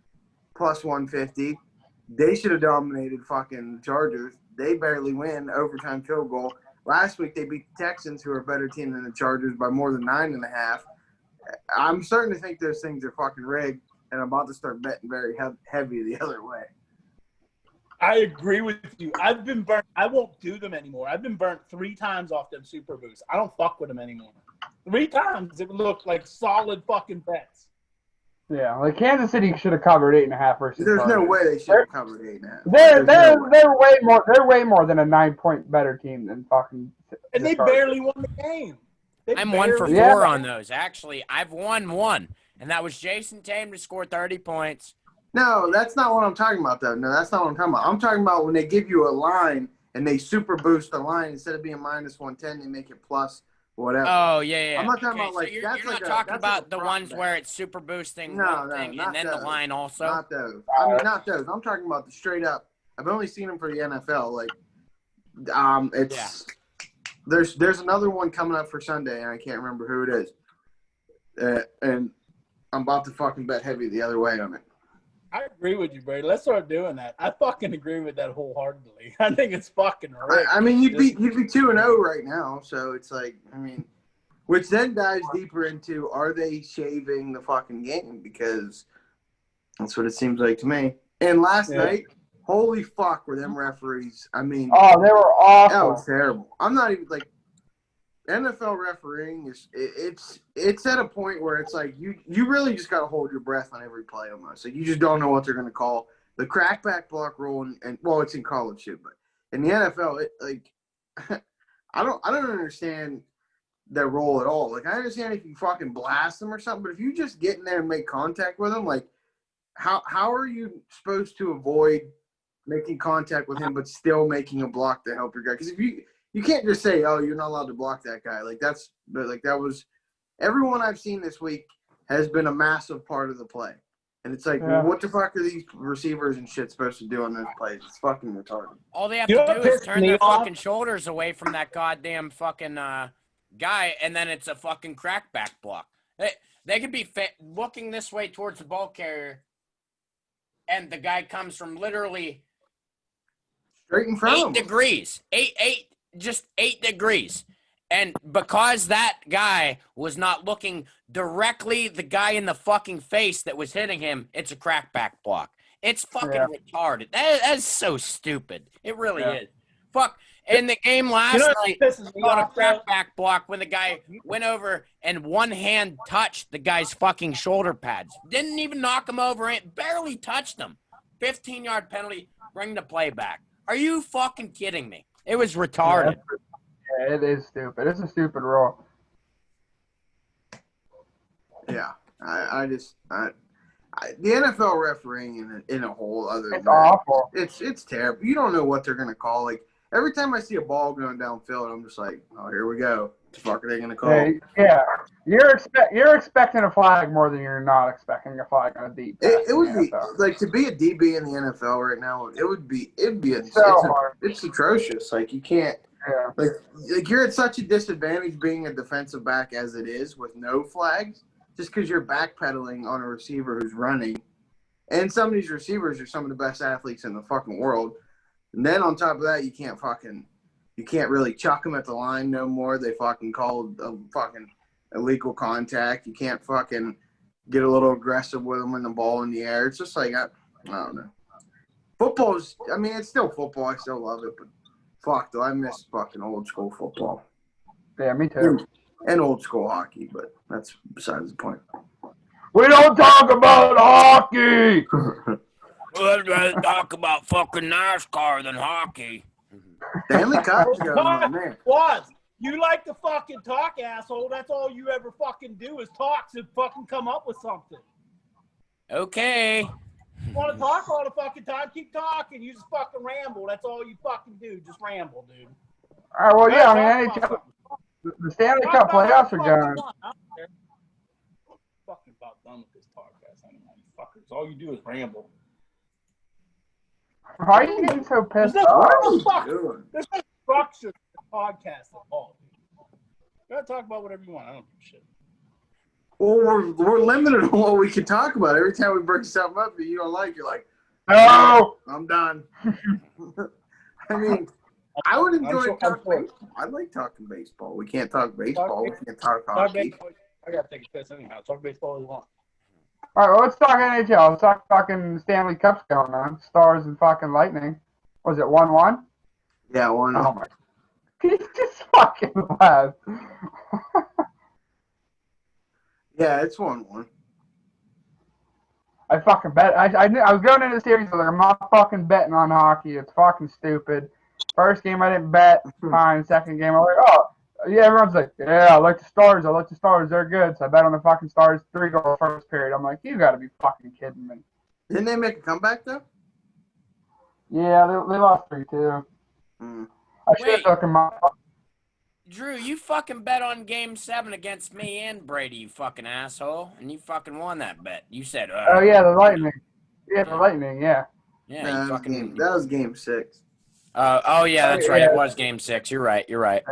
plus 150. They should have dominated fucking Chargers. They barely win, overtime field goal. Last week they beat the Texans, who are a better team than the Chargers, by more than 9.5. I'm starting to think those things are fucking rigged, and I'm about to start betting very heavy the other way. I agree with you. I've been burnt. I won't do them anymore. I've been burnt 3 times off them super boosts. I don't fuck with them anymore. 3 times it would look like solid fucking bets. Yeah, like Kansas City should have covered 8.5 versus There's no Cardinals. way they should have covered 8.5. They're There's no way. they're way more than a 9-point better team than fucking. And the they Chargers. barely won the game. They I'm 1 for barely 4 Yeah. on those. Actually, I've won one, and that was Jason Tatum to score 30 points. No, that's not what I'm talking about, though. No, that's not what I'm talking about. I'm talking about when they give you a line and they super boost the line. Instead of being minus 110, they make it plus whatever. Oh, yeah. I'm not talking Okay, about, like, so you're that's not like a- talking that's like about a the prop ones bet. where it's super boosting No, one no, thing not and then those. the line also? Not those. I mean, not those. I'm talking about the straight up. I've only seen them for the NFL. Like, it's there's another one coming up for Sunday, and I can't remember who it is. And I'm about to fucking bet heavy the other way on it. I agree with you, Brady. Let's start doing that. I fucking agree with that wholeheartedly. I think it's fucking rigged. I mean, you'd be 2-0 right now, so it's like, I mean, which then dives deeper into, are they shaving the fucking game? Because that's what it seems like to me. And last night, holy fuck, were them referees? I mean, Oh, they were that was awful. terrible. I'm not even like NFL refereeing is it's at a point where it's like you really just got to hold your breath on every play almost. Like you just don't know what they're going to call. The crackback block rule and well, it's in college too, but in the NFL, it like I don't understand that role at all. Like I understand if you fucking blast them or something, but if you just get in there and make contact with them, like how are you supposed to avoid making contact with him but still making a block to help your guy? Because if you can't just say, oh, you're not allowed to block that guy. That was everyone I've seen this week has been a massive part of the play. And it's like, well, what the fuck are these receivers and shit supposed to do on those plays? It's fucking retarded. All they have You know to what do is pissed turn me their off? fucking shoulders away from that goddamn fucking guy, and then it's a fucking crackback block. They could be looking this way towards the ball carrier, and the guy comes from literally Straight in front of 8 them. degrees. Just 8 degrees. And because that guy was not looking directly the guy in the fucking face that was hitting him, it's a crackback block. It's fucking retarded. That is so stupid. It really is. Fuck. In the game last night, on a crackback block when the guy went over and one hand touched the guy's fucking shoulder pads. Didn't even knock him over. It barely touched him. 15-yard penalty. Bring the play back. Are you fucking kidding me? It was retarded. Yeah, it is stupid. It's a stupid rule. Yeah, the NFL refereeing in a whole other. It's awful. It's terrible. You don't know what they're gonna call. Like every time I see a ball going downfield, I'm just like, oh, here we go. What the fuck are they gonna call? Yeah, you're expecting a flag more than you're not expecting a flag on a deep pass. It would be like to be a DB in the NFL right now. It'd be hard. It's atrocious. Like you can't. Yeah. Like you're at such a disadvantage being a defensive back as it is with no flags, just because you're backpedaling on a receiver who's running. And some of these receivers are some of the best athletes in the fucking world. And then on top of that, you can't really chuck them at the line no more. They fucking called a fucking illegal contact. You can't fucking get a little aggressive with them when the ball in the air. It's just like I don't know. Football's. I mean, it's still football. I still love it, but. Fuck, though, I miss fucking old school football. Yeah, me too. And old school hockey, but that's besides the point. We don't talk about hockey. I'd rather talk about fucking NASCAR than hockey. Stanley Cup's going on, man. What? You like to fucking talk, asshole. That's all you ever fucking do is talk to fucking come up with something. Okay. You want to talk all the fucking time? Keep talking. You just fucking ramble. That's all you fucking do. Just ramble, dude. All right, well, yeah, I mean, the Stanley Cup playoffs are going. Fucking about done with this podcast. Anyway, fuckers. All you do is ramble. Why are you getting so pissed There's off? no structure to the podcast at all. You gotta talk about whatever you want. I don't give a shit. Well, we're limited on what we can talk about. Every time we bring something up that you don't like, you're like, no, I'm done. I mean, I would enjoy talking baseball. I like talking baseball. We can't talk baseball. We can't talk hockey. I gotta take a piss anyhow. Talk baseball as well. All right, well, let's talk NHL. Let's talk fucking Stanley Cup's going on. Stars and fucking Lightning. Was it 1-1? Yeah, 1-1. Oh my! He just fucking laughed. Yeah, it's 1-1. I fucking bet. I knew I was going into the series. I was like, I'm not fucking betting on hockey. It's fucking stupid. First game I didn't bet. Fine. Second game I was like, oh yeah. Everyone's like, yeah, I like the Stars. I like the Stars. They're good. So I bet on the fucking Stars. 3-goal first period. I'm like, you got to be fucking kidding me. Didn't they make a comeback though? Yeah, they lost 3-2. Mm. I should have Wait. took them out. Drew, you fucking bet on Game 7 against me and Brady, you fucking asshole, and you fucking won that bet. You said, Oh yeah, the Lightning. Yeah, the Yeah. Lightning. Yeah. Yeah, Nah, you that, was fucking. that was game 6. Oh yeah, that's right. Yeah. It was Game 6. You're right. It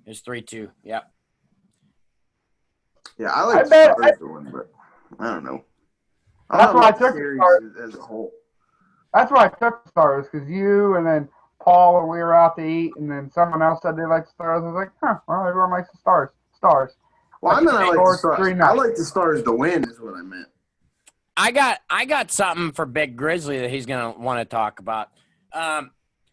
was 3-2. Yeah. Yeah, I like I the bet- Stars to win, but I don't know. That's why I took the series Stars. as a whole. That's why I took the Stars, because you and then Paul, when we were out to eat, and then someone else said they liked the Stars. I was like, huh, well, everyone likes the Stars. Stars. Well, I meant I like the Scores Stars. 3-0. I like the Stars to win is what I meant. I got something for Big Grizzly that he's gonna want to talk about.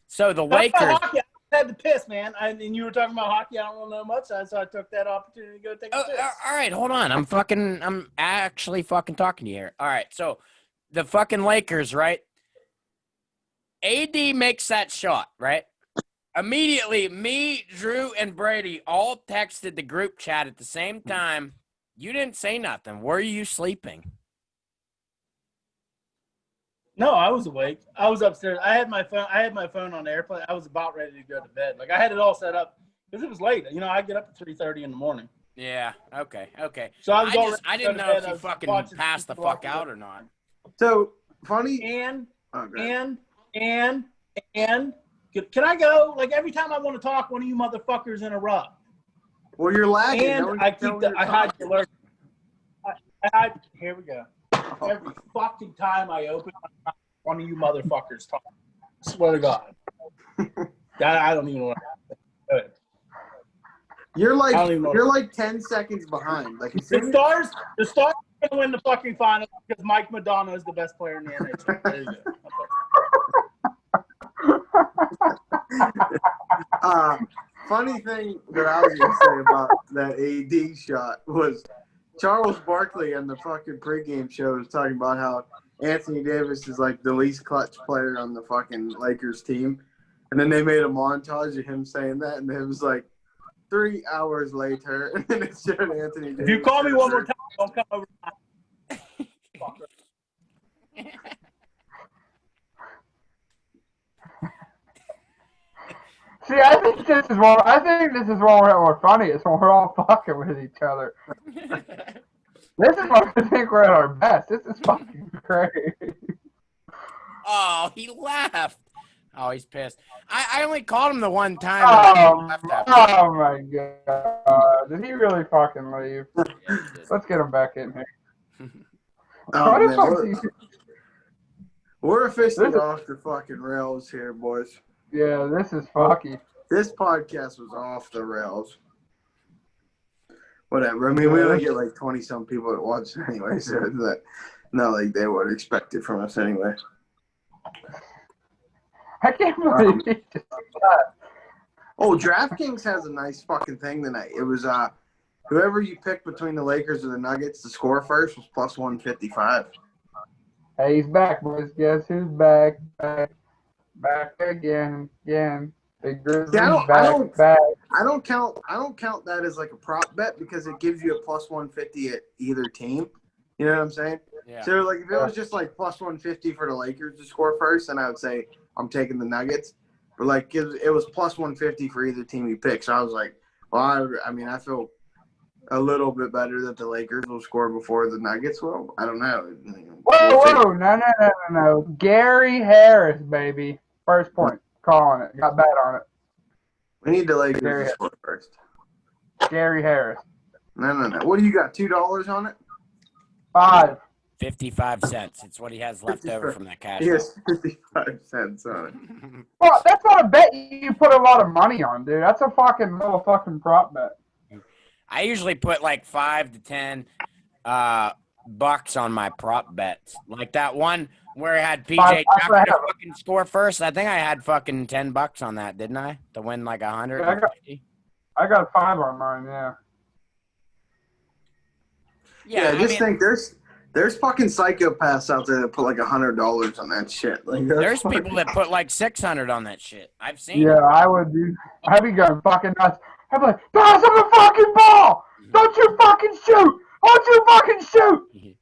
So the Talk about Lakers. hockey, I had to piss, man. And you were talking about hockey. I don't know much, so I took that opportunity to go take a Oh, piss. all right, hold on. I'm actually fucking talking to you here. All right, so the fucking Lakers, right? AD makes that shot, right? Immediately, me, Drew, and Brady all texted the group chat at the same time. You didn't say nothing. Were you sleeping? No, I was awake. I was upstairs. I had my phone on airplane. I was about ready to go to bed. Like I had it all set up because it was late. You know, I get up at 3:30 in the morning. Yeah. Okay. So I was all ready I to go didn't to know bed. if I you was fucking watching passed the people fuck walking out or not. So funny. And Oh, go ahead. can I go? Like every time I want to talk, one of you motherfuckers interrupt. Well, you're lagging. And No one I can tell keep when I you're hide the talking. alert. Here we go. Every fucking time I open my mouth, one of you motherfuckers talk. I swear to God. I don't even know what I'm doing. You're I don't even know. you're like 10 seconds behind. Like as soon The Stars are gonna win the fucking finals because Mike Madonna is the best player in the NHL. There you go. funny thing that I was gonna say about that AD shot was Charles Barkley on the fucking pregame show was talking about how Anthony Davis is like the least clutch player on the fucking Lakers team. And then they made a montage of him saying that, and it was like 3 hours later, and then it showed Anthony Davis. If you call me one more time, I'll come over. See, I think this is one. I think this is one we're funniest when we're all fucking with each other. This is when I think we're at our best. This is fucking great. Oh, he laughed. Oh, he's pissed. I only called him the one time. Oh my god! Did he really fucking leave? Yeah, he did. Let's get him back in here. Oh, What the man, fuck? Is he- we're officially This is- off the fucking rails here, boys. Yeah, this is fucky. This podcast was off the rails. Whatever. I mean, we only get like 20-some people that watch anyway, so it's not like they would expect it from us anyway. I can't believe he just did that. Oh, DraftKings has a nice fucking thing tonight. It was whoever you pick between the Lakers or the Nuggets to score first was plus 155. Hey, he's back, boys. Guess who's back? Back again. Big Grizzly's back. I don't count that as like a prop bet because it gives you a plus 150 at either team. You know what I'm saying? Yeah. So like if it was just like plus 150 for the Lakers to score first, then I would say I'm taking the Nuggets. But like it was plus 150 for either team you pick. So I was like, well, I feel a little bit better that the Lakers will score before the Nuggets will. I don't know. Whoa, no. Gary Harris, baby. First point. Calling it. Got bet on it. We need the Lakers to score first. Gary Harris. No. What do you got? $2 on it? 5. 55 cents. It's what he has left over from that cash. Yes, 55 cents on it. Well, that's not a bet you put a lot of money on, dude. That's a fucking little fucking prop bet. I usually put like 5 to 10 bucks on my prop bets. Like that one where I had PJ Tucker to fucking score first. I think I had fucking $10 on that, didn't I? To win like 150. I got 5 on mine, yeah. Yeah, I just think There's fucking psychopaths out there that put like $100 on that shit. Like, There's people that put like 600 on that shit. I've seen. Yeah, I would do. I'd be going fucking nuts. I'd be like, pass him the fucking ball! Don't you fucking shoot! Don't you fucking shoot!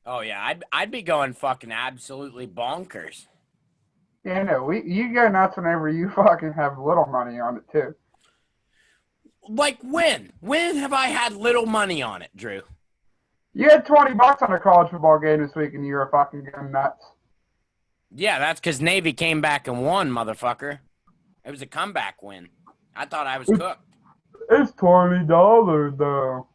Oh yeah, I'd be going fucking absolutely bonkers. Yeah, no, you go nuts whenever you fucking have little money on it too. Like when? When have I had little money on it, Drew? You had $20 on a college football game this week, and you were fucking going nuts. Yeah, that's because Navy came back and won, motherfucker. It was a comeback win. I thought I was cooked. It's $20 though.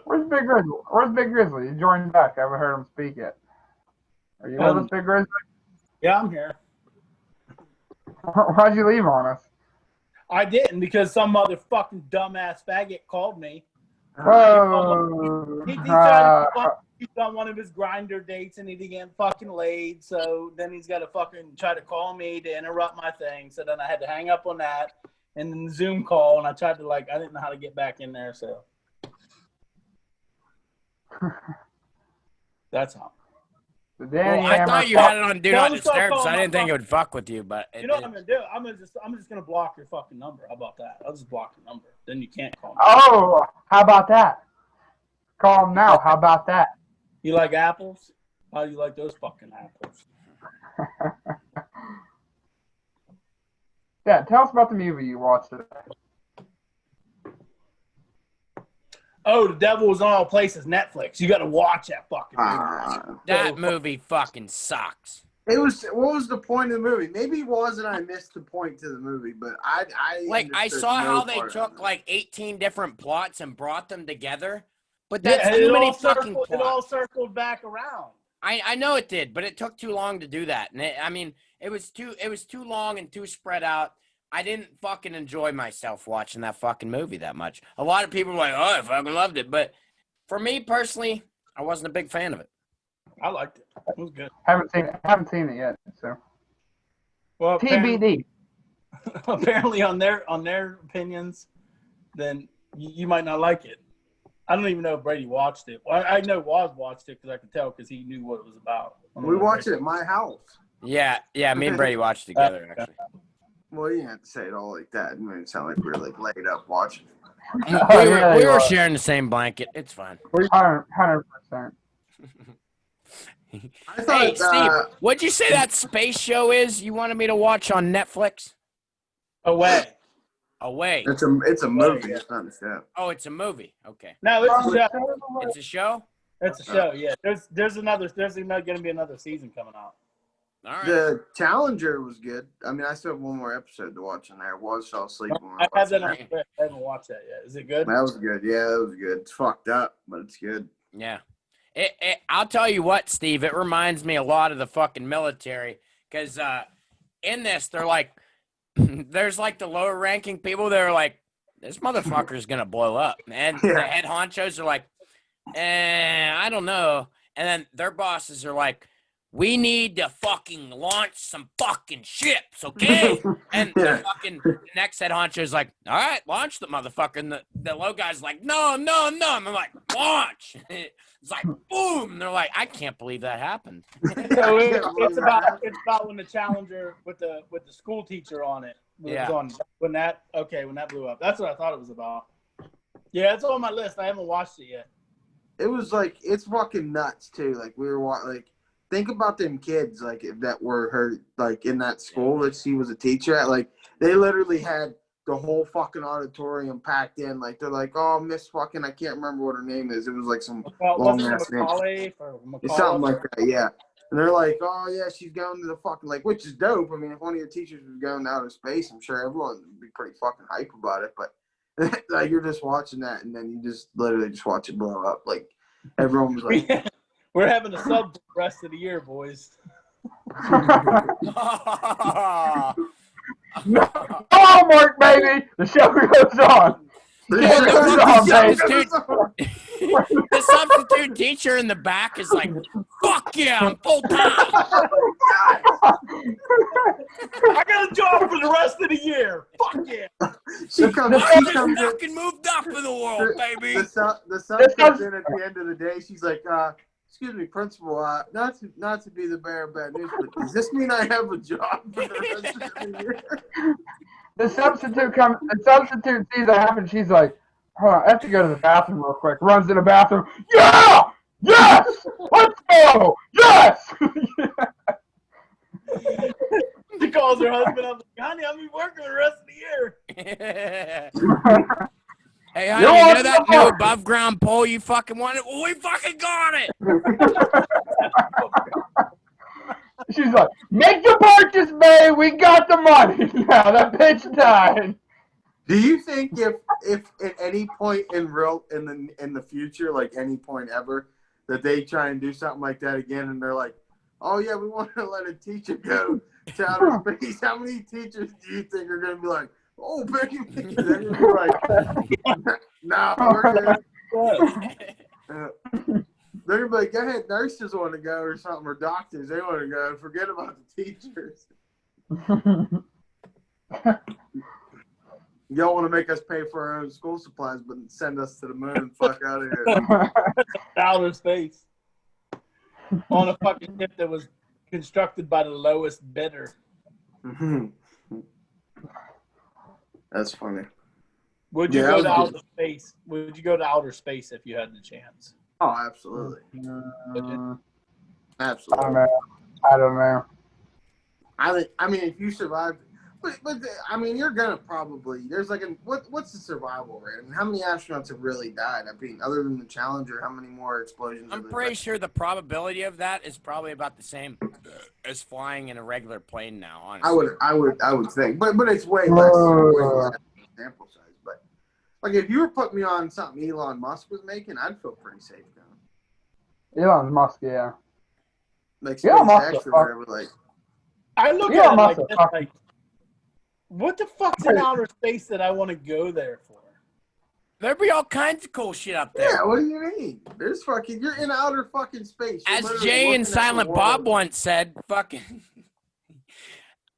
Where's Big Grizzly? Where's Big Grizzly? He joined back. I haven't heard him speak yet. Are you with us, Big Grizzly? Yeah, I'm here. Why'd you leave on us? I didn't because some motherfucking dumbass faggot called me. Whoa. He tried to he's on one of his grinder dates and he didn't get fucking laid. So then he's got to fucking try to call me to interrupt my thing. So then I had to hang up on that and then the Zoom call. And I tried to I didn't know how to get back in there. So that's how. Danny I thought you had it on Do Not Don't stop Disturb, so calling I didn't my think it would fuck with you. But You know what I'm gonna do? I'm just gonna block your fucking number. How about that? I'll just block your number. Then you can't call me. Oh, how about that? Call him now. How about that? You like apples? How do you like those fucking apples? Yeah, tell us about the movie you watched today. Oh, The Devil Was in All Places, Netflix. You got to watch that fucking movie. that movie fucking sucks. It was. What was the point of the movie? Maybe it wasn't. I missed the point to the movie, but I I understood saw no how they part of took it. like 18 different plots and brought them together, but that's Yeah, too many fucking it all plots. circled back around. I know it did, but it took too long to do that. And it was too long and too spread out. I didn't fucking enjoy myself watching that fucking movie that much. A lot of people were like, "Oh, I fucking loved it," but for me personally, I wasn't a big fan of it. I liked it. It was good. Haven't seen it yet. So Well, TBD. apparently on their opinions, then you might not like it. I don't even know if Brady watched it. Well, I know Waz watched it because I could tell because he knew what it was about. We watched it at my house. Yeah, me and Brady watched it together actually. Well, you didn't have to say it all like that. It made it sound like we were like laid up watching. We were sharing the same blanket. It's fine. 100%. I thought, Hey, Steve, what'd you say that space show is you wanted me to watch on Netflix? Away. Away. it's a movie. It's not a show. Oh, it's a movie. Okay. No, it's a show. It's a show? It's a show. Yeah. There's going to be another season coming out. All right. The Challenger was good. I mean, I still have one more episode to watch in there. Fell asleep when I I watched it. haven't watched that yet. Is it good? That was good. Yeah, that was good. It's fucked up, but it's good. Yeah. I'll tell you what, Steve, it reminds me a lot of the fucking military because in this, they're like, there's like the lower ranking people that are like, this motherfucker's going to blow up. And the head honchos are like, I don't know. And then their bosses are like, we need to fucking launch some fucking ships, okay? And the next head honcho is like, all right, launch the motherfucker. And the low guy's like, no. And I'm like, launch. It's like, boom. And they're like, I can't believe that happened. So it's about when the Challenger with the school teacher on it. When that blew up. That's what I thought it was about. Yeah, it's on my list. I haven't watched it yet. It was like, it's fucking nuts too. Like we were think about them kids that were her in that school that she was a teacher at. Like they literally had the whole fucking auditorium packed in. Like they're like, oh, Miss fucking, I can't remember what her name is. It was like some long ass name. Something like that, yeah. And they're like, oh yeah, she's going to the fucking which is dope. I mean, if one of your teachers was going to outer space, I'm sure everyone would be pretty fucking hype about it. But you're just watching that, and then you just literally just watch it blow up. Like everyone was like. We're having a sub the rest of the year, boys. No, Mark, baby. The show goes on. The substitute teacher in the back is like, fuck yeah, I'm full time. I got a job for the rest of the year. Fuck yeah. She comes I just fucking moved to top of the world, baby. The son comes in at the end of the day. She's like, excuse me, principal, not to be the bearer of bad news, but does this mean I have a job for the rest of the year? The substitute sees that happen. She's like, hold on, I have to go to the bathroom real quick. Runs in the bathroom. Yeah! Yes! Let's go! Yes! She calls her husband up, like, honey, I'll be working the rest of the year. Hey, honey, you know that new above ground pole you fucking wanted? Well, we fucking got it. She's like, make the purchase, babe. We got the money. Now that bitch died. Do you think if at any point in the future, like any point ever, that they try and do something like that again, and they're like, oh yeah, we want to let a teacher go to outer space? How many teachers do you think are going to be like, oh baby? They're going to be like, nah, we're good. They're going to be like, go ahead, nurses want to go or something, or doctors, they want to go. Forget about the teachers. Y'all want to make us pay for our own school supplies, but send us to the moon. Fuck out of here. Outer space. On a fucking ship that was constructed by the lowest bidder. That's funny. Would you go to outer space? Would you go to outer space if you had the chance? Oh, absolutely. Absolutely. I don't know. I mean, if you survive, but I mean, you're gonna probably. There's like what's the survival rate? I mean, how many astronauts have really died? I mean, other than the Challenger, how many more explosions? I'm pretty sure the probability of that is probably about the same as flying in a regular plane now. Honestly, I would think, but it's way less sample size. But like, if you were putting me on something Elon Musk was making, I'd feel pretty safe going. Elon Musk, yeah. Like SpaceX or whatever. Like, I look at it like this, like, what the fuck's in outer space that I want to go there for? There'd be all kinds of cool shit up there. Yeah, what do you mean? There's fucking, you're in outer fucking space. As Jay and Silent Bob once said, fucking,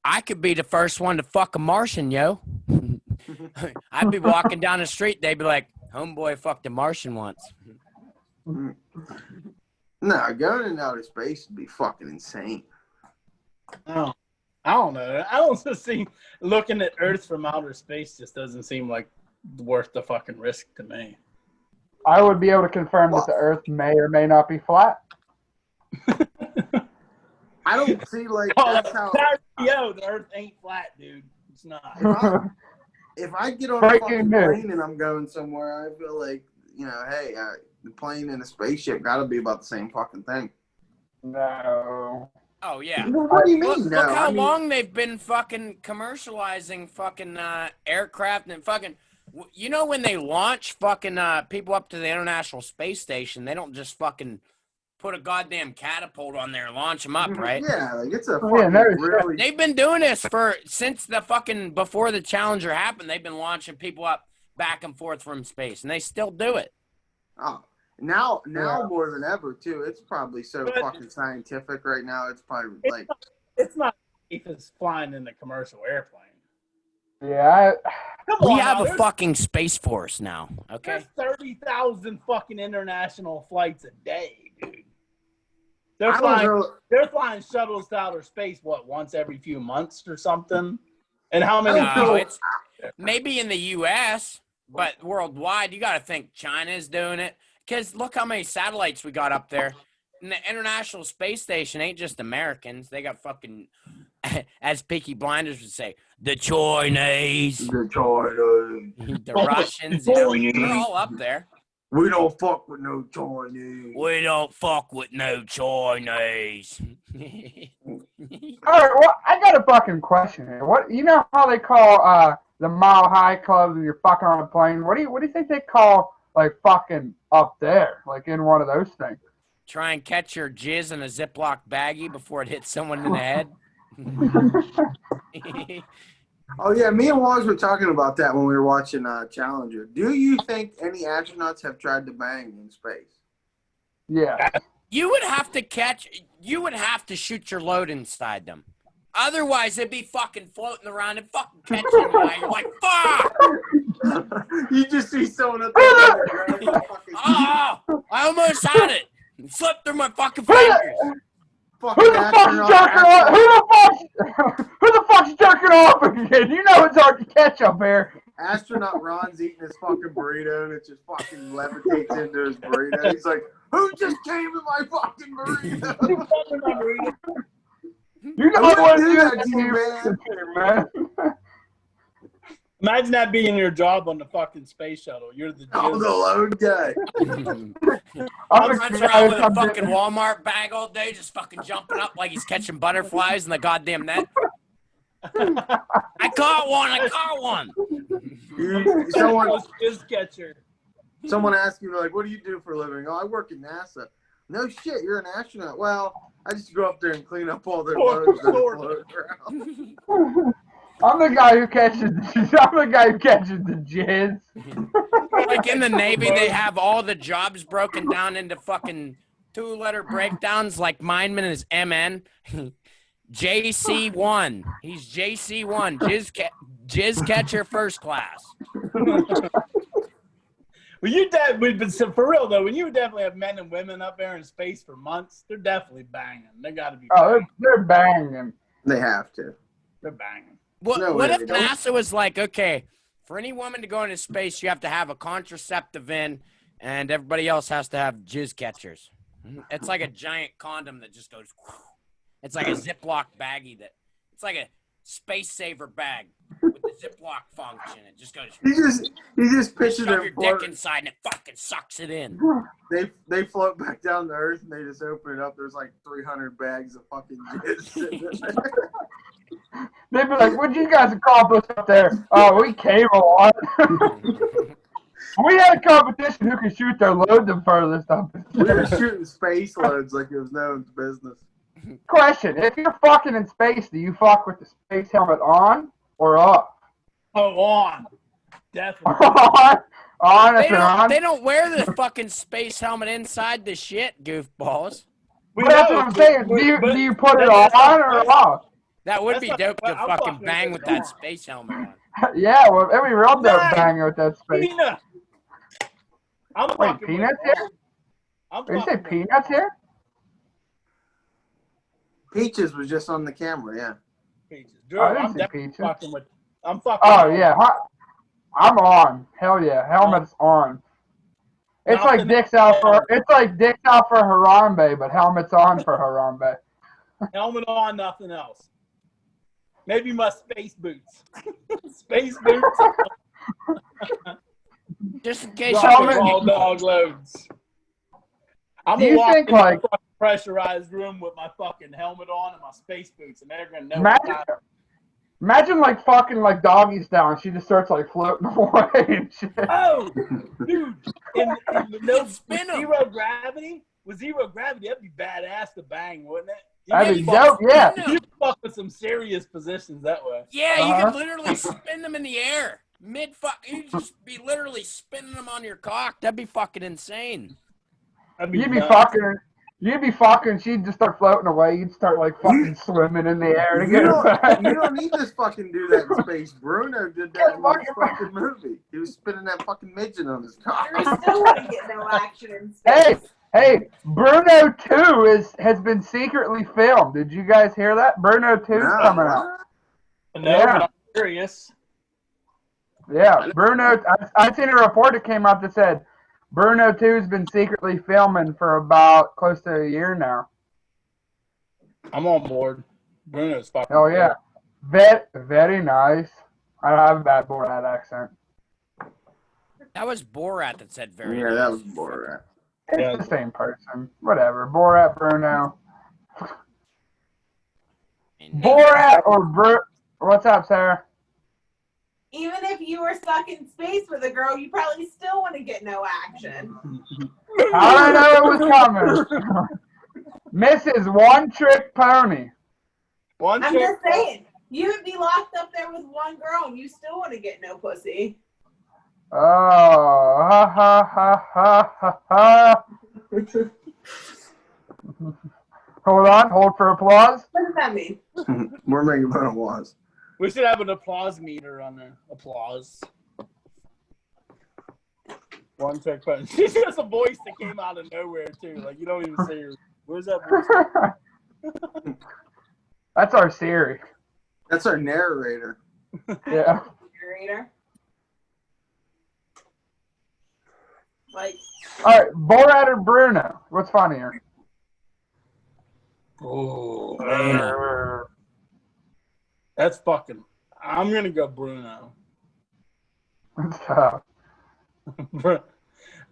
I could be the first one to fuck a Martian, yo. I'd be walking down the street, they'd be like, homeboy fucked a Martian once. No, going in outer space would be fucking insane. Oh. I don't know. I don't see looking at Earth from outer space just doesn't seem like worth the fucking risk to me. I would be able to confirm that the Earth may or may not be flat. I don't see like that's how. Yo, the Earth ain't flat, dude. It's not. If I get on a fucking plane and I'm going somewhere, I feel like, you know, hey, the plane and the spaceship got to be about the same fucking thing. No. Oh, yeah. What do you mean? Look how long they've been fucking commercializing fucking aircraft and fucking, you know, when they launch fucking people up to the International Space Station, they don't just fucking put a goddamn catapult on there and launch them up, right? Yeah, like it's a fucking really... They've been doing this since the fucking, before the Challenger happened, they've been launching people up back and forth from space, and they still do it. Oh. Now more than ever too. It's probably so fucking scientific right now. It's probably like it's not safe as flying in a commercial airplane. Yeah, we have a fucking space force now. Okay, there's 30,000 fucking international flights a day, dude. They're flying shuttles to outer space once every few months or something. And how many? It's maybe in the U.S., but worldwide, you got to think China's doing it. Because look how many satellites we got up there. And the International Space Station ain't just Americans. They got fucking, as Peaky Blinders would say, the Chinese. The Russians. They're all up there. We don't fuck with no Chinese. We don't fuck with no Chinese. All right, well, I got a fucking question here. What, you know how they call the Mile High clubs when you're fucking on a plane? What do you think they call like fucking up there, like in one of those things? Try and catch your jizz in a Ziploc baggie before it hits someone in the head. Oh yeah, me and Waz were talking about that when we were watching Challenger. Do you think any astronauts have tried to bang in space? Yeah. You would have to shoot your load inside them. Otherwise, they'd be fucking floating around and fucking catching you. You're like, fuck! You just see someone up there grabbing the fucking, Oh, I almost had it. It slipped through my fucking Who fingers. fucking Who the fuck's astronaut. jerking off? Who the fuck's jerking off again? You know it's hard to catch up here. Astronaut Ron's eating his fucking burrito and it just fucking levitates into his burrito. He's like, who just came in my fucking burrito? You know I what wouldn't do that it to you, man. Imagine that being your job on the fucking space shuttle. You're the Oh, the load guy. I'm Runs around with a fucking Walmart bag all day, just fucking jumping up like he's catching butterflies in the goddamn net. I caught one. I caught one. Someone asked me, like, what do you do for a living? Oh, I work at NASA. No shit, you're an astronaut. Well, I just go up there and clean up all their loads that float around. I'm the guy who catches. I'm the guy who catches the jizz. Like in the Navy, they have all the jobs broken down into fucking 2-letter breakdowns. Like mine is MN. JC1. He's JC1. Jizz catcher first class. Well, but for real though, when you definitely have men and women up there in space for months, they're definitely banging. They got to be. Oh, they're banging. They have to. They're banging. What if NASA was like, okay, for any woman to go into space, you have to have a contraceptive in, and everybody else has to have jizz catchers. It's like a giant condom that just goes. It's like a Ziploc baggie it's like a space saver bag with the Ziploc function. It just goes. He just pitches shove your dick inside and it fucking sucks it in. They float back down to Earth and they just open it up. There's like 300 bags of fucking jizz. They'd be like, what'd you guys accomplish up there? Oh, we came a lot. We had a competition who could shoot their load the furthest up. We were shooting space loads like it was no one's business. Question, if you're fucking in space, do you fuck with the space helmet on or off? Oh, on. Definitely. on if you're on? They don't wear the fucking space helmet inside the shit, goofballs. But that's what I'm saying. Do you put it on or off? That would be dope to fucking bang with that space helmet on. Yeah, well, it'd be real dope banging with that space. Peanut. Wait, Peanuts here? Did you say Peanuts here? Peaches was just on the camera, yeah. Peaches. Drew, I'm definitely Peaches. fucking with. I'm fucking. Oh yeah, I'm on. Hell yeah, helmet's on. It's like dicks out for Harambe, but helmet's on for Harambe. Helmet on, nothing else. Maybe my space boots. Space boots. Just in case all dog loads. I'm gonna walk in a pressurized room with my fucking helmet on and my space boots, and they're gonna know. Imagine like fucking like doggy style, and she just starts like floating away and shit. Oh, dude! With zero gravity, that'd be badass to bang, wouldn't it? That'd be dope, yeah. You fuck with some serious positions that way. Yeah, you could literally spin them in the air. You'd just be literally spinning them on your cock. That'd be fucking insane. You'd be fucking, she'd just start floating away. You'd start like fucking swimming in the air to get her back. You don't need to fucking do that in space. Bruno did that in his fucking movie. He was spinning that fucking midget on his cock. You still wouldn't get no action in space. Hey, Bruno 2 has been secretly filmed. Did you guys hear that? Bruno 2 is coming out. No, but I'm curious. Yeah, Bruno, I seen a report that came out that said Bruno 2 has been secretly filming for about close to a year now. I'm on board. Bruno's fucking. Oh yeah, very nice. I don't have a bad Borat accent. That was Borat that said very. Yeah, nice. that was Borat. It's the same person. Whatever. Borat, Bruno. Borat or What's up, Sarah? Even if you were stuck in space with a girl, you probably still wouldn't get no action. I know it was coming. Mrs. One Trick Pony. I'm just saying, you would be locked up there with one girl and you still wouldn't get no pussy. Oh, ha ha ha ha ha ha. Hold for applause. What does that mean? We're making fun of was. We should have an applause meter on there. Applause. One trick pony. She's just a voice that came out of nowhere too. Like you don't even see her. Where's that voice? That's our Siri. That's our narrator. Yeah. Narrator. Like, All right, Borat or Bruno? What's funnier? Oh man, that's fucking. I'm gonna go Bruno. It's tough.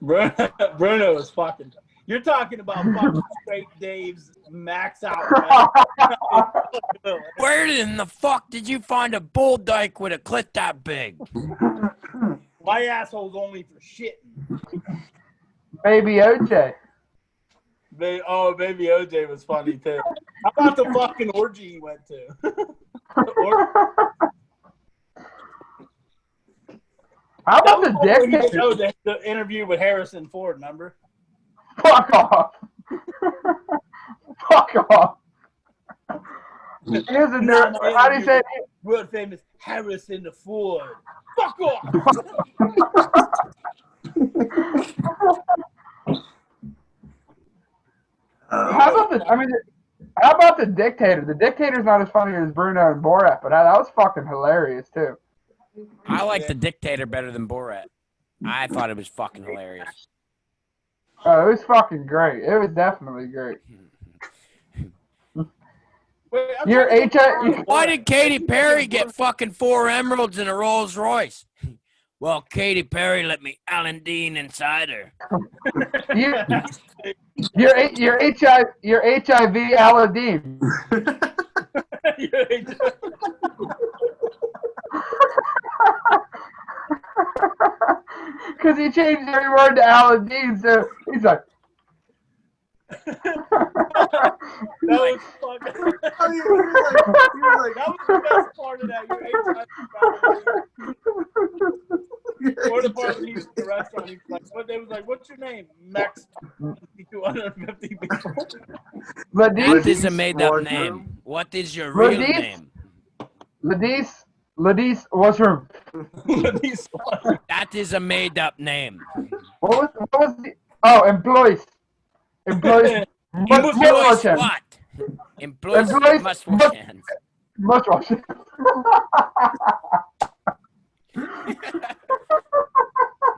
Bruno is fucking. You're talking about fucking straight Dave's max out. Where in the fuck did you find a bull dyke with a clit that big? My asshole's only for shitting. Baby OJ. Baby OJ was funny too. How about the fucking orgy he went to? How about the dictator? Oh, the interview with Harrison Ford, remember? Fuck off. Fuck off. Here's a nerd. How do you say it? World famous Harrison Ford. Fuck off. How about the dictator? The dictator's not as funny as Bruno and Borat, but that was fucking hilarious too. I like the dictator better than Borat. I thought it was fucking hilarious. Oh, it was fucking great. It was definitely great. Your HI. Why did Katy Perry get fucking 4 emeralds in a Rolls Royce? Well, Katy Perry let me Alan Dean inside her. Your HIV Aladdin. Because he changed every word to Aladdin, so he's like. That was fucking. He was like, that was the best part of that. Or the part when he was in the restaurant, he was like, they was like, what's your name? Max 250 people. That is a made-up name. What is your real name? Ladis washroom. That is a made-up name. What was the? Oh, employees. Employees must wash hands. What? Employees must wash hands. Must wash hands.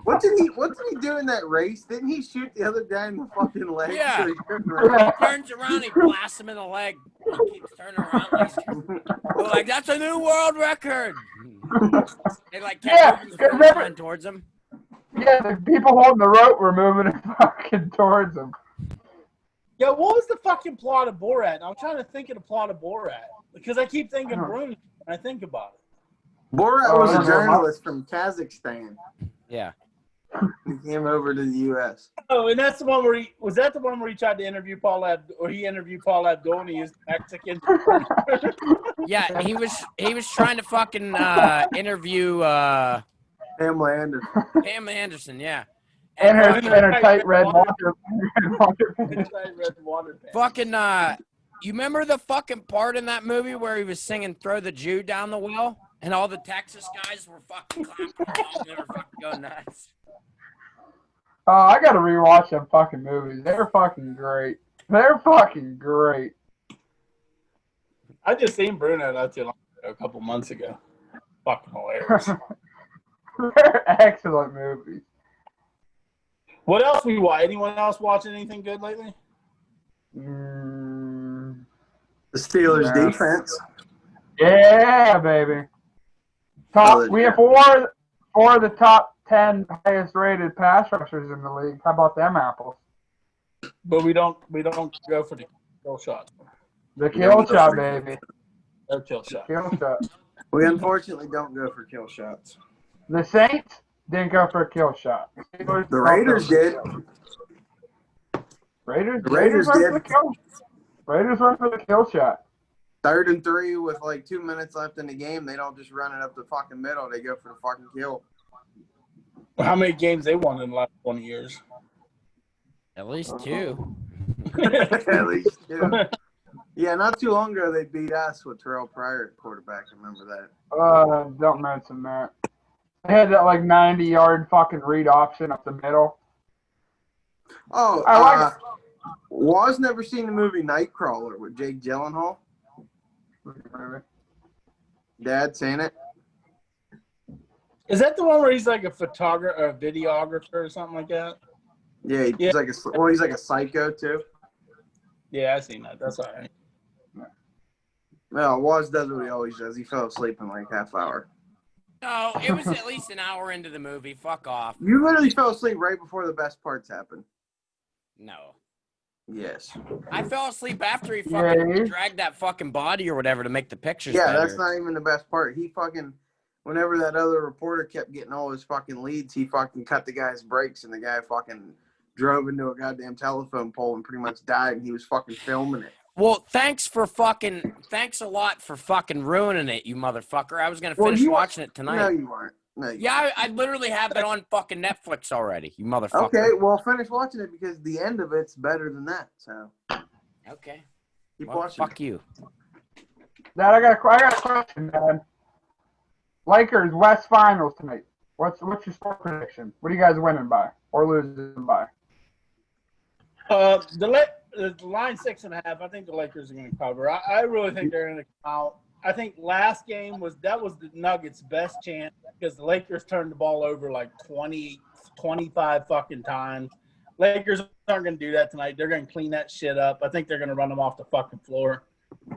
What did he do in that race? Didn't he shoot the other guy in the fucking leg? Yeah. So he couldn't run? He turns around, he blasts him in the leg. He keeps turning around. They're like, that's a new world record. They like kept moving towards him. Yeah, the people holding the rope were moving fucking towards him. Yo, what was the fucking plot of Borat? I'm trying to think of the plot of Borat because I keep thinking Bruno when I think about it. Borat was a journalist from Kazakhstan. Yeah. He came over to the U.S. Oh, and that's the one where he tried to interview Paul Abdul, or he interviewed Paul Abdul and he is Mexican. Yeah, he was trying to fucking interview Pamela Anderson, yeah. And her tight red water. Fucking you remember the fucking part in that movie where he was singing "Throw the Jew Down the Well" and all the Texas guys were fucking clapping and they were fucking going nuts. Oh, I gotta rewatch them fucking movies. They're fucking great. They're fucking great. I just seen Bruno not too long ago, a couple months ago. Fucking hilarious. They're excellent movies. What else we watch? Anyone else watching anything good lately? The Steelers defense. Yeah, baby. We have four of the top 10 highest rated pass rushers in the league. How about them apples? But we don't go for the kill shot. The kill shot, baby. No kill shot. Kill shot. We unfortunately don't go for kill shots. The Saints didn't go for a kill shot. The Raiders did. Raiders did. Raiders went for the kill shot. 3rd and 3 with like 2 minutes left in the game. They don't just run it up the fucking middle. They go for the fucking kill. How many games they won in the last 20 years? At least 2. At least 2. Yeah, not too long ago they beat us with Terrell Pryor at quarterback. I remember that. Don't mention that. They had that like 90-yard fucking read option up the middle. Oh, I like Waz never seen the movie Nightcrawler with Jake Gyllenhaal. Dad seen it? Is that the one where he's like a photographer or a videographer or something like that? Yeah, he's like a psycho too. Yeah, I seen that. That's all right. No, Waz does what he always does. He fell asleep in like half hour. No, it was at least an hour into the movie. Fuck off. You literally fell asleep right before the best parts happened. No. Yes. I fell asleep after he fucking Yeah. dragged that fucking body or whatever to make the pictures Yeah, better. that's not even the best part. He fucking, whenever that other reporter kept getting all his fucking leads, he fucking cut the guy's brakes and the guy fucking drove into a goddamn telephone pole and pretty much died, and he was fucking filming it. Well, thanks a lot for fucking ruining it, you motherfucker. I was gonna finish watching it tonight. No, you weren't. No, Yeah, I literally have it on fucking Netflix already, you motherfucker. Okay, well, finish watching it because the end of it's better than that. So. Okay. Keep Well, watching. fuck you. Dad, I got a question, Dad. Lakers West Finals tonight. What's your score prediction? What are you guys winning by or losing by? The line 6.5. I think the Lakers are going to cover. I really think they're going to come out. I think last game was the Nuggets' best chance because the Lakers turned the ball over like 20, 25 fucking times. Lakers aren't going to do that tonight. They're going to clean that shit up. I think they're going to run them off the fucking floor.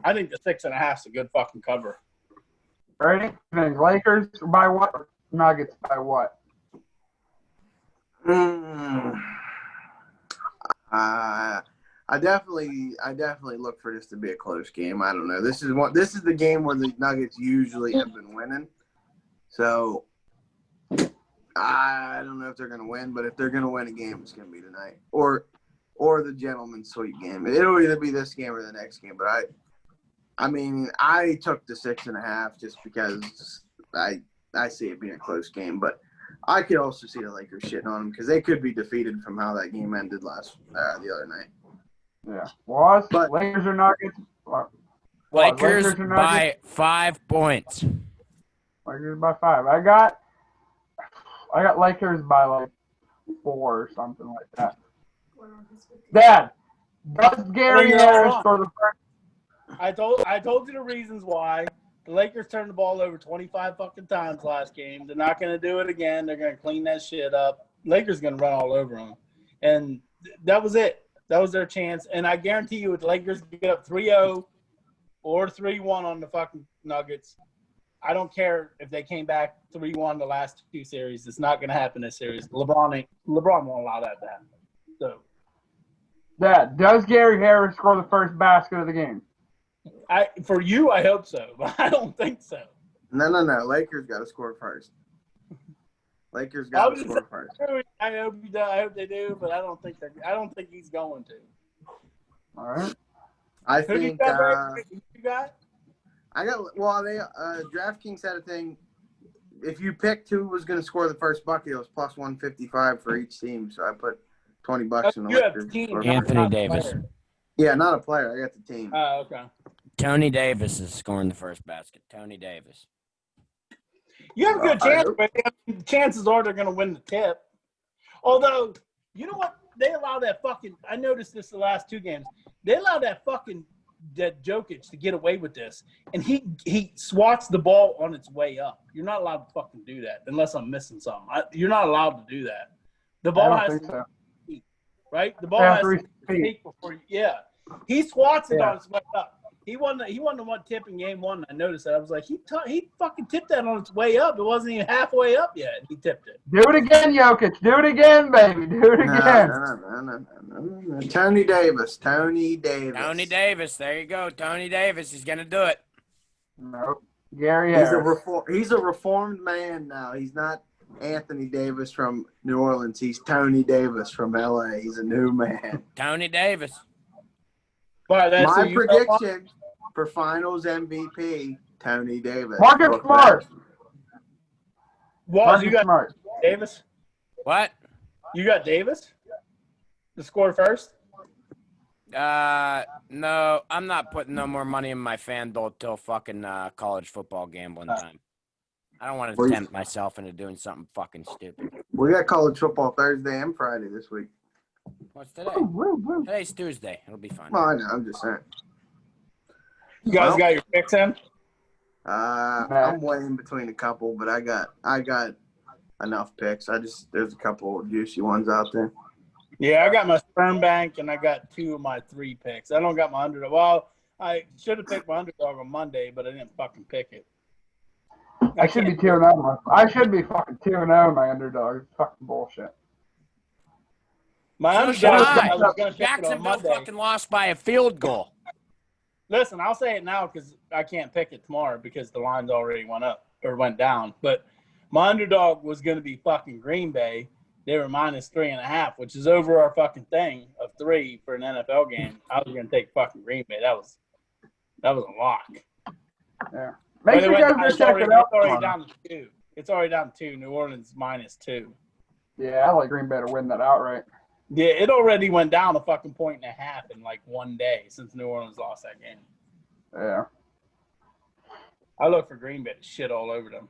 I think the 6.5 is a good fucking cover. Ready? Lakers by what? Nuggets by what? I definitely look for this to be a close game. I don't know. This is the game where the Nuggets usually have been winning. So I don't know if they're gonna win, but if they're gonna win a game, it's gonna be tonight. Or the gentleman's sweep game. It'll either be this game or the next game. But I mean, I took the 6.5 just because I see it being a close game. But I could also see the Lakers shitting on them because they could be defeated from how that game ended the other night. Yeah. Was But Lakers or Nuggets? Lakers or by 5 points. Lakers by 5. I got Lakers by like 4 or something like that. Dad, does Gary Harris score the first? I told you the reasons why. The Lakers turned the ball over 25 fucking times last game. They're not going to do it again. They're going to clean that shit up. Lakers going to run all over them. And that was it. That was their chance. And I guarantee you if the Lakers get up 3-0 or 3-1 on the fucking Nuggets, I don't care if they came back 3-1 the last 2 series. It's not going to happen this series. LeBron won't allow that to happen. So, Dad, does Gary Harris score the first basket of the game? For you, I hope so, but I don't think so. No. Lakers got to score first. Lakers got to score first. I hope he does. I hope they do, but I don't think he's going to. All right. I Who think you got? DraftKings had a thing. If you picked who was going to score the first bucket, it was plus 155 for each team. So I put $20 in the Lakers. Anthony Davis. Yeah, not a player. I got the team. Oh, okay. Tony Davis is scoring the first basket. Tony Davis. You have a good chance, but the chances are they're going to win the tip. Although, you know what? They allow that fucking – I noticed this the last 2 games. They allow that Jokic to get away with this, and he swats the ball on its way up. You're not allowed to fucking do that unless I'm missing something. You're not allowed to do that. The ball has to peak, right? The ball has to peak before you – yeah. He swats it on its way up. He won the one tip in game 1. I noticed that. I was like, he fucking tipped that on its way up. It wasn't even halfway up yet. He tipped it. Do it again, Jokic. Do it again, baby. Do it again. No. Tony Davis. There you go. Tony Davis. He's going to do it. Nope. Gary Harris. He's a reformed man now. He's not Anthony Davis from New Orleans. He's Tony Davis from L.A. He's a new man. Tony Davis. But my prediction for Finals MVP, Tony Davis. Marcus Smart. What? You got Smart. Davis? What? You got Davis to score first? No, I'm not putting no more money in my FanDuel till fucking college football gambling time. I don't want to Well, tempt myself into doing something fucking stupid. We got college football Thursday and Friday this week. What's today? Today's Tuesday. It'll be fun. Well, I know. I'm just saying. You guys Well, got your picks in? I'm weighing between a couple, but I got enough picks. There's a couple of juicy ones out there. Yeah, I got my sperm bank, and I got 2 of my 3 picks. I don't got my underdog. Well, I should have picked my underdog on Monday, but I didn't fucking pick it. I should be 2-0. I should be fucking 2-0 my underdog. It's fucking bullshit. My So should underdog, I. I was going to pick it on Jacksonville Monday. fucking lost by a field goal. Listen, I'll say it now because I can't pick it tomorrow because the lines already went up or went down. But my underdog was going to be fucking Green Bay. They were -3.5, which is over our fucking thing of 3 for an NFL game. I was going to take fucking Green Bay. That was a lock. Yeah. Make sure you guys go check it out. It's already down to 2. It's already down to 2. New Orleans -2. Yeah, I like Green Bay to win that outright. Yeah, it already went down a fucking 1.5 in like one day since New Orleans lost that game. Yeah. I look for Green Bay to shit all over them.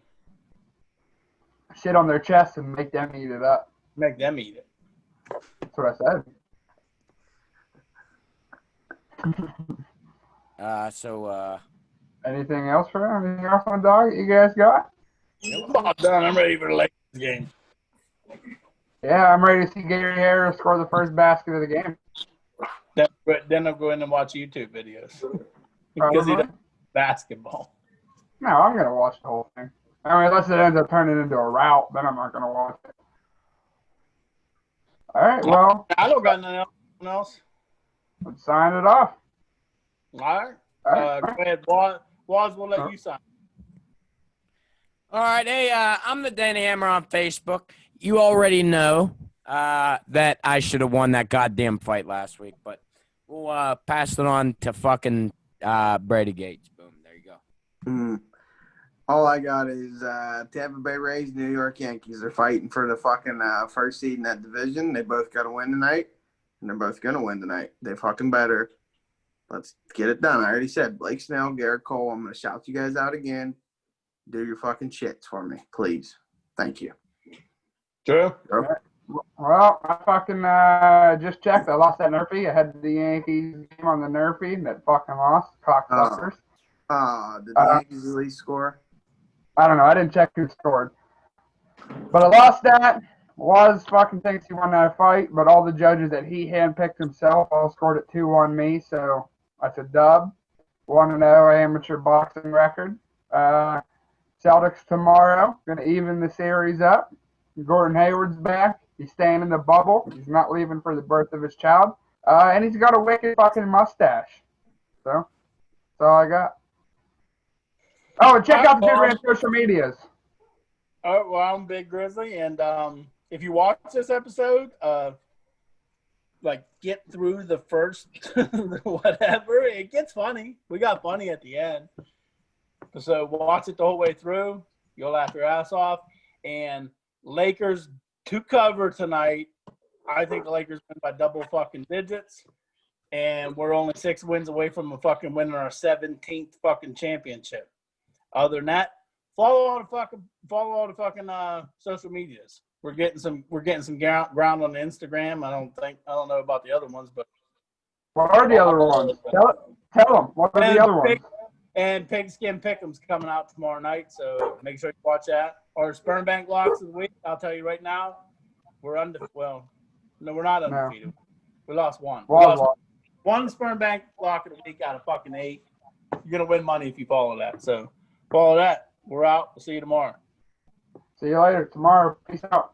Shit on their chest and make them eat it up. Make them eat it. That's what I said. Anything else on dog you guys got? I'm about done. I'm ready for the Lakers game. Yeah, I'm ready to see Gary Harris score the first basket of the game. Then I'll go in and watch YouTube videos because he does basketball. No, I'm going to watch the whole thing. I mean, unless it ends up turning into a rout, then I'm not going to watch it. All right, well. I don't got nothing else. Let's sign it off. All right. All right. Go ahead, Waz. We'll let you sign. All right. Hey, I'm the Danny Hammer on Facebook. You already know that I should have won that goddamn fight last week, but we'll pass it on to fucking Brady Gates. Boom. There you go. All I got is Tampa Bay Rays, New York Yankees. They're fighting for the fucking first seed in that division. They both got to win tonight, and they're both going to win tonight. They fucking better. Let's get it done. I already said Blake Snell, Garrett Cole. I'm going to shout you guys out again. Do your fucking shits for me, please. Thank you. True. Well, I fucking just checked. I lost that Nerfy. I had the Yankees game on the Nerfy that fucking lost. Cocksuckers. Did the Yankees at least score? I don't know. I didn't check who scored. But I lost that. Was fucking thinks he won that fight, but all the judges that he handpicked himself all scored at 2-1 me, so that's a dub. 1-0 amateur boxing record. Celtics tomorrow. Going to even the series up. Gordon Hayward's back. He's staying in the bubble. He's not leaving for the birth of his child. And he's got a wicked fucking mustache. So, that's all I got. Oh, and check out the Dude Ranch social medias. Oh, well, I'm Big Grizzly, and if you watch this episode, get through the first whatever, it gets funny. We got funny at the end. So watch it the whole way through. You'll laugh your ass off. And Lakers to cover tonight. I think the Lakers win by double fucking digits. And we're only 6 wins away from fucking winning our 17th fucking championship. Other than that, follow all the fucking social medias. We're getting some ground on the Instagram. I don't know about the other ones, but what are the other ones? Tell them. What are the other ones? And Pigskin Pick'em's coming out tomorrow night, so make sure you watch that. Our Sperm Bank locks of the week, I'll tell you right now, we're undefeated. Well, no, we're not undefeated. No. We lost one. One Sperm Bank lock of the week out of fucking 8. You're going to win money if you follow that. So follow that. We're out. We'll see you tomorrow. See you later tomorrow. Peace out.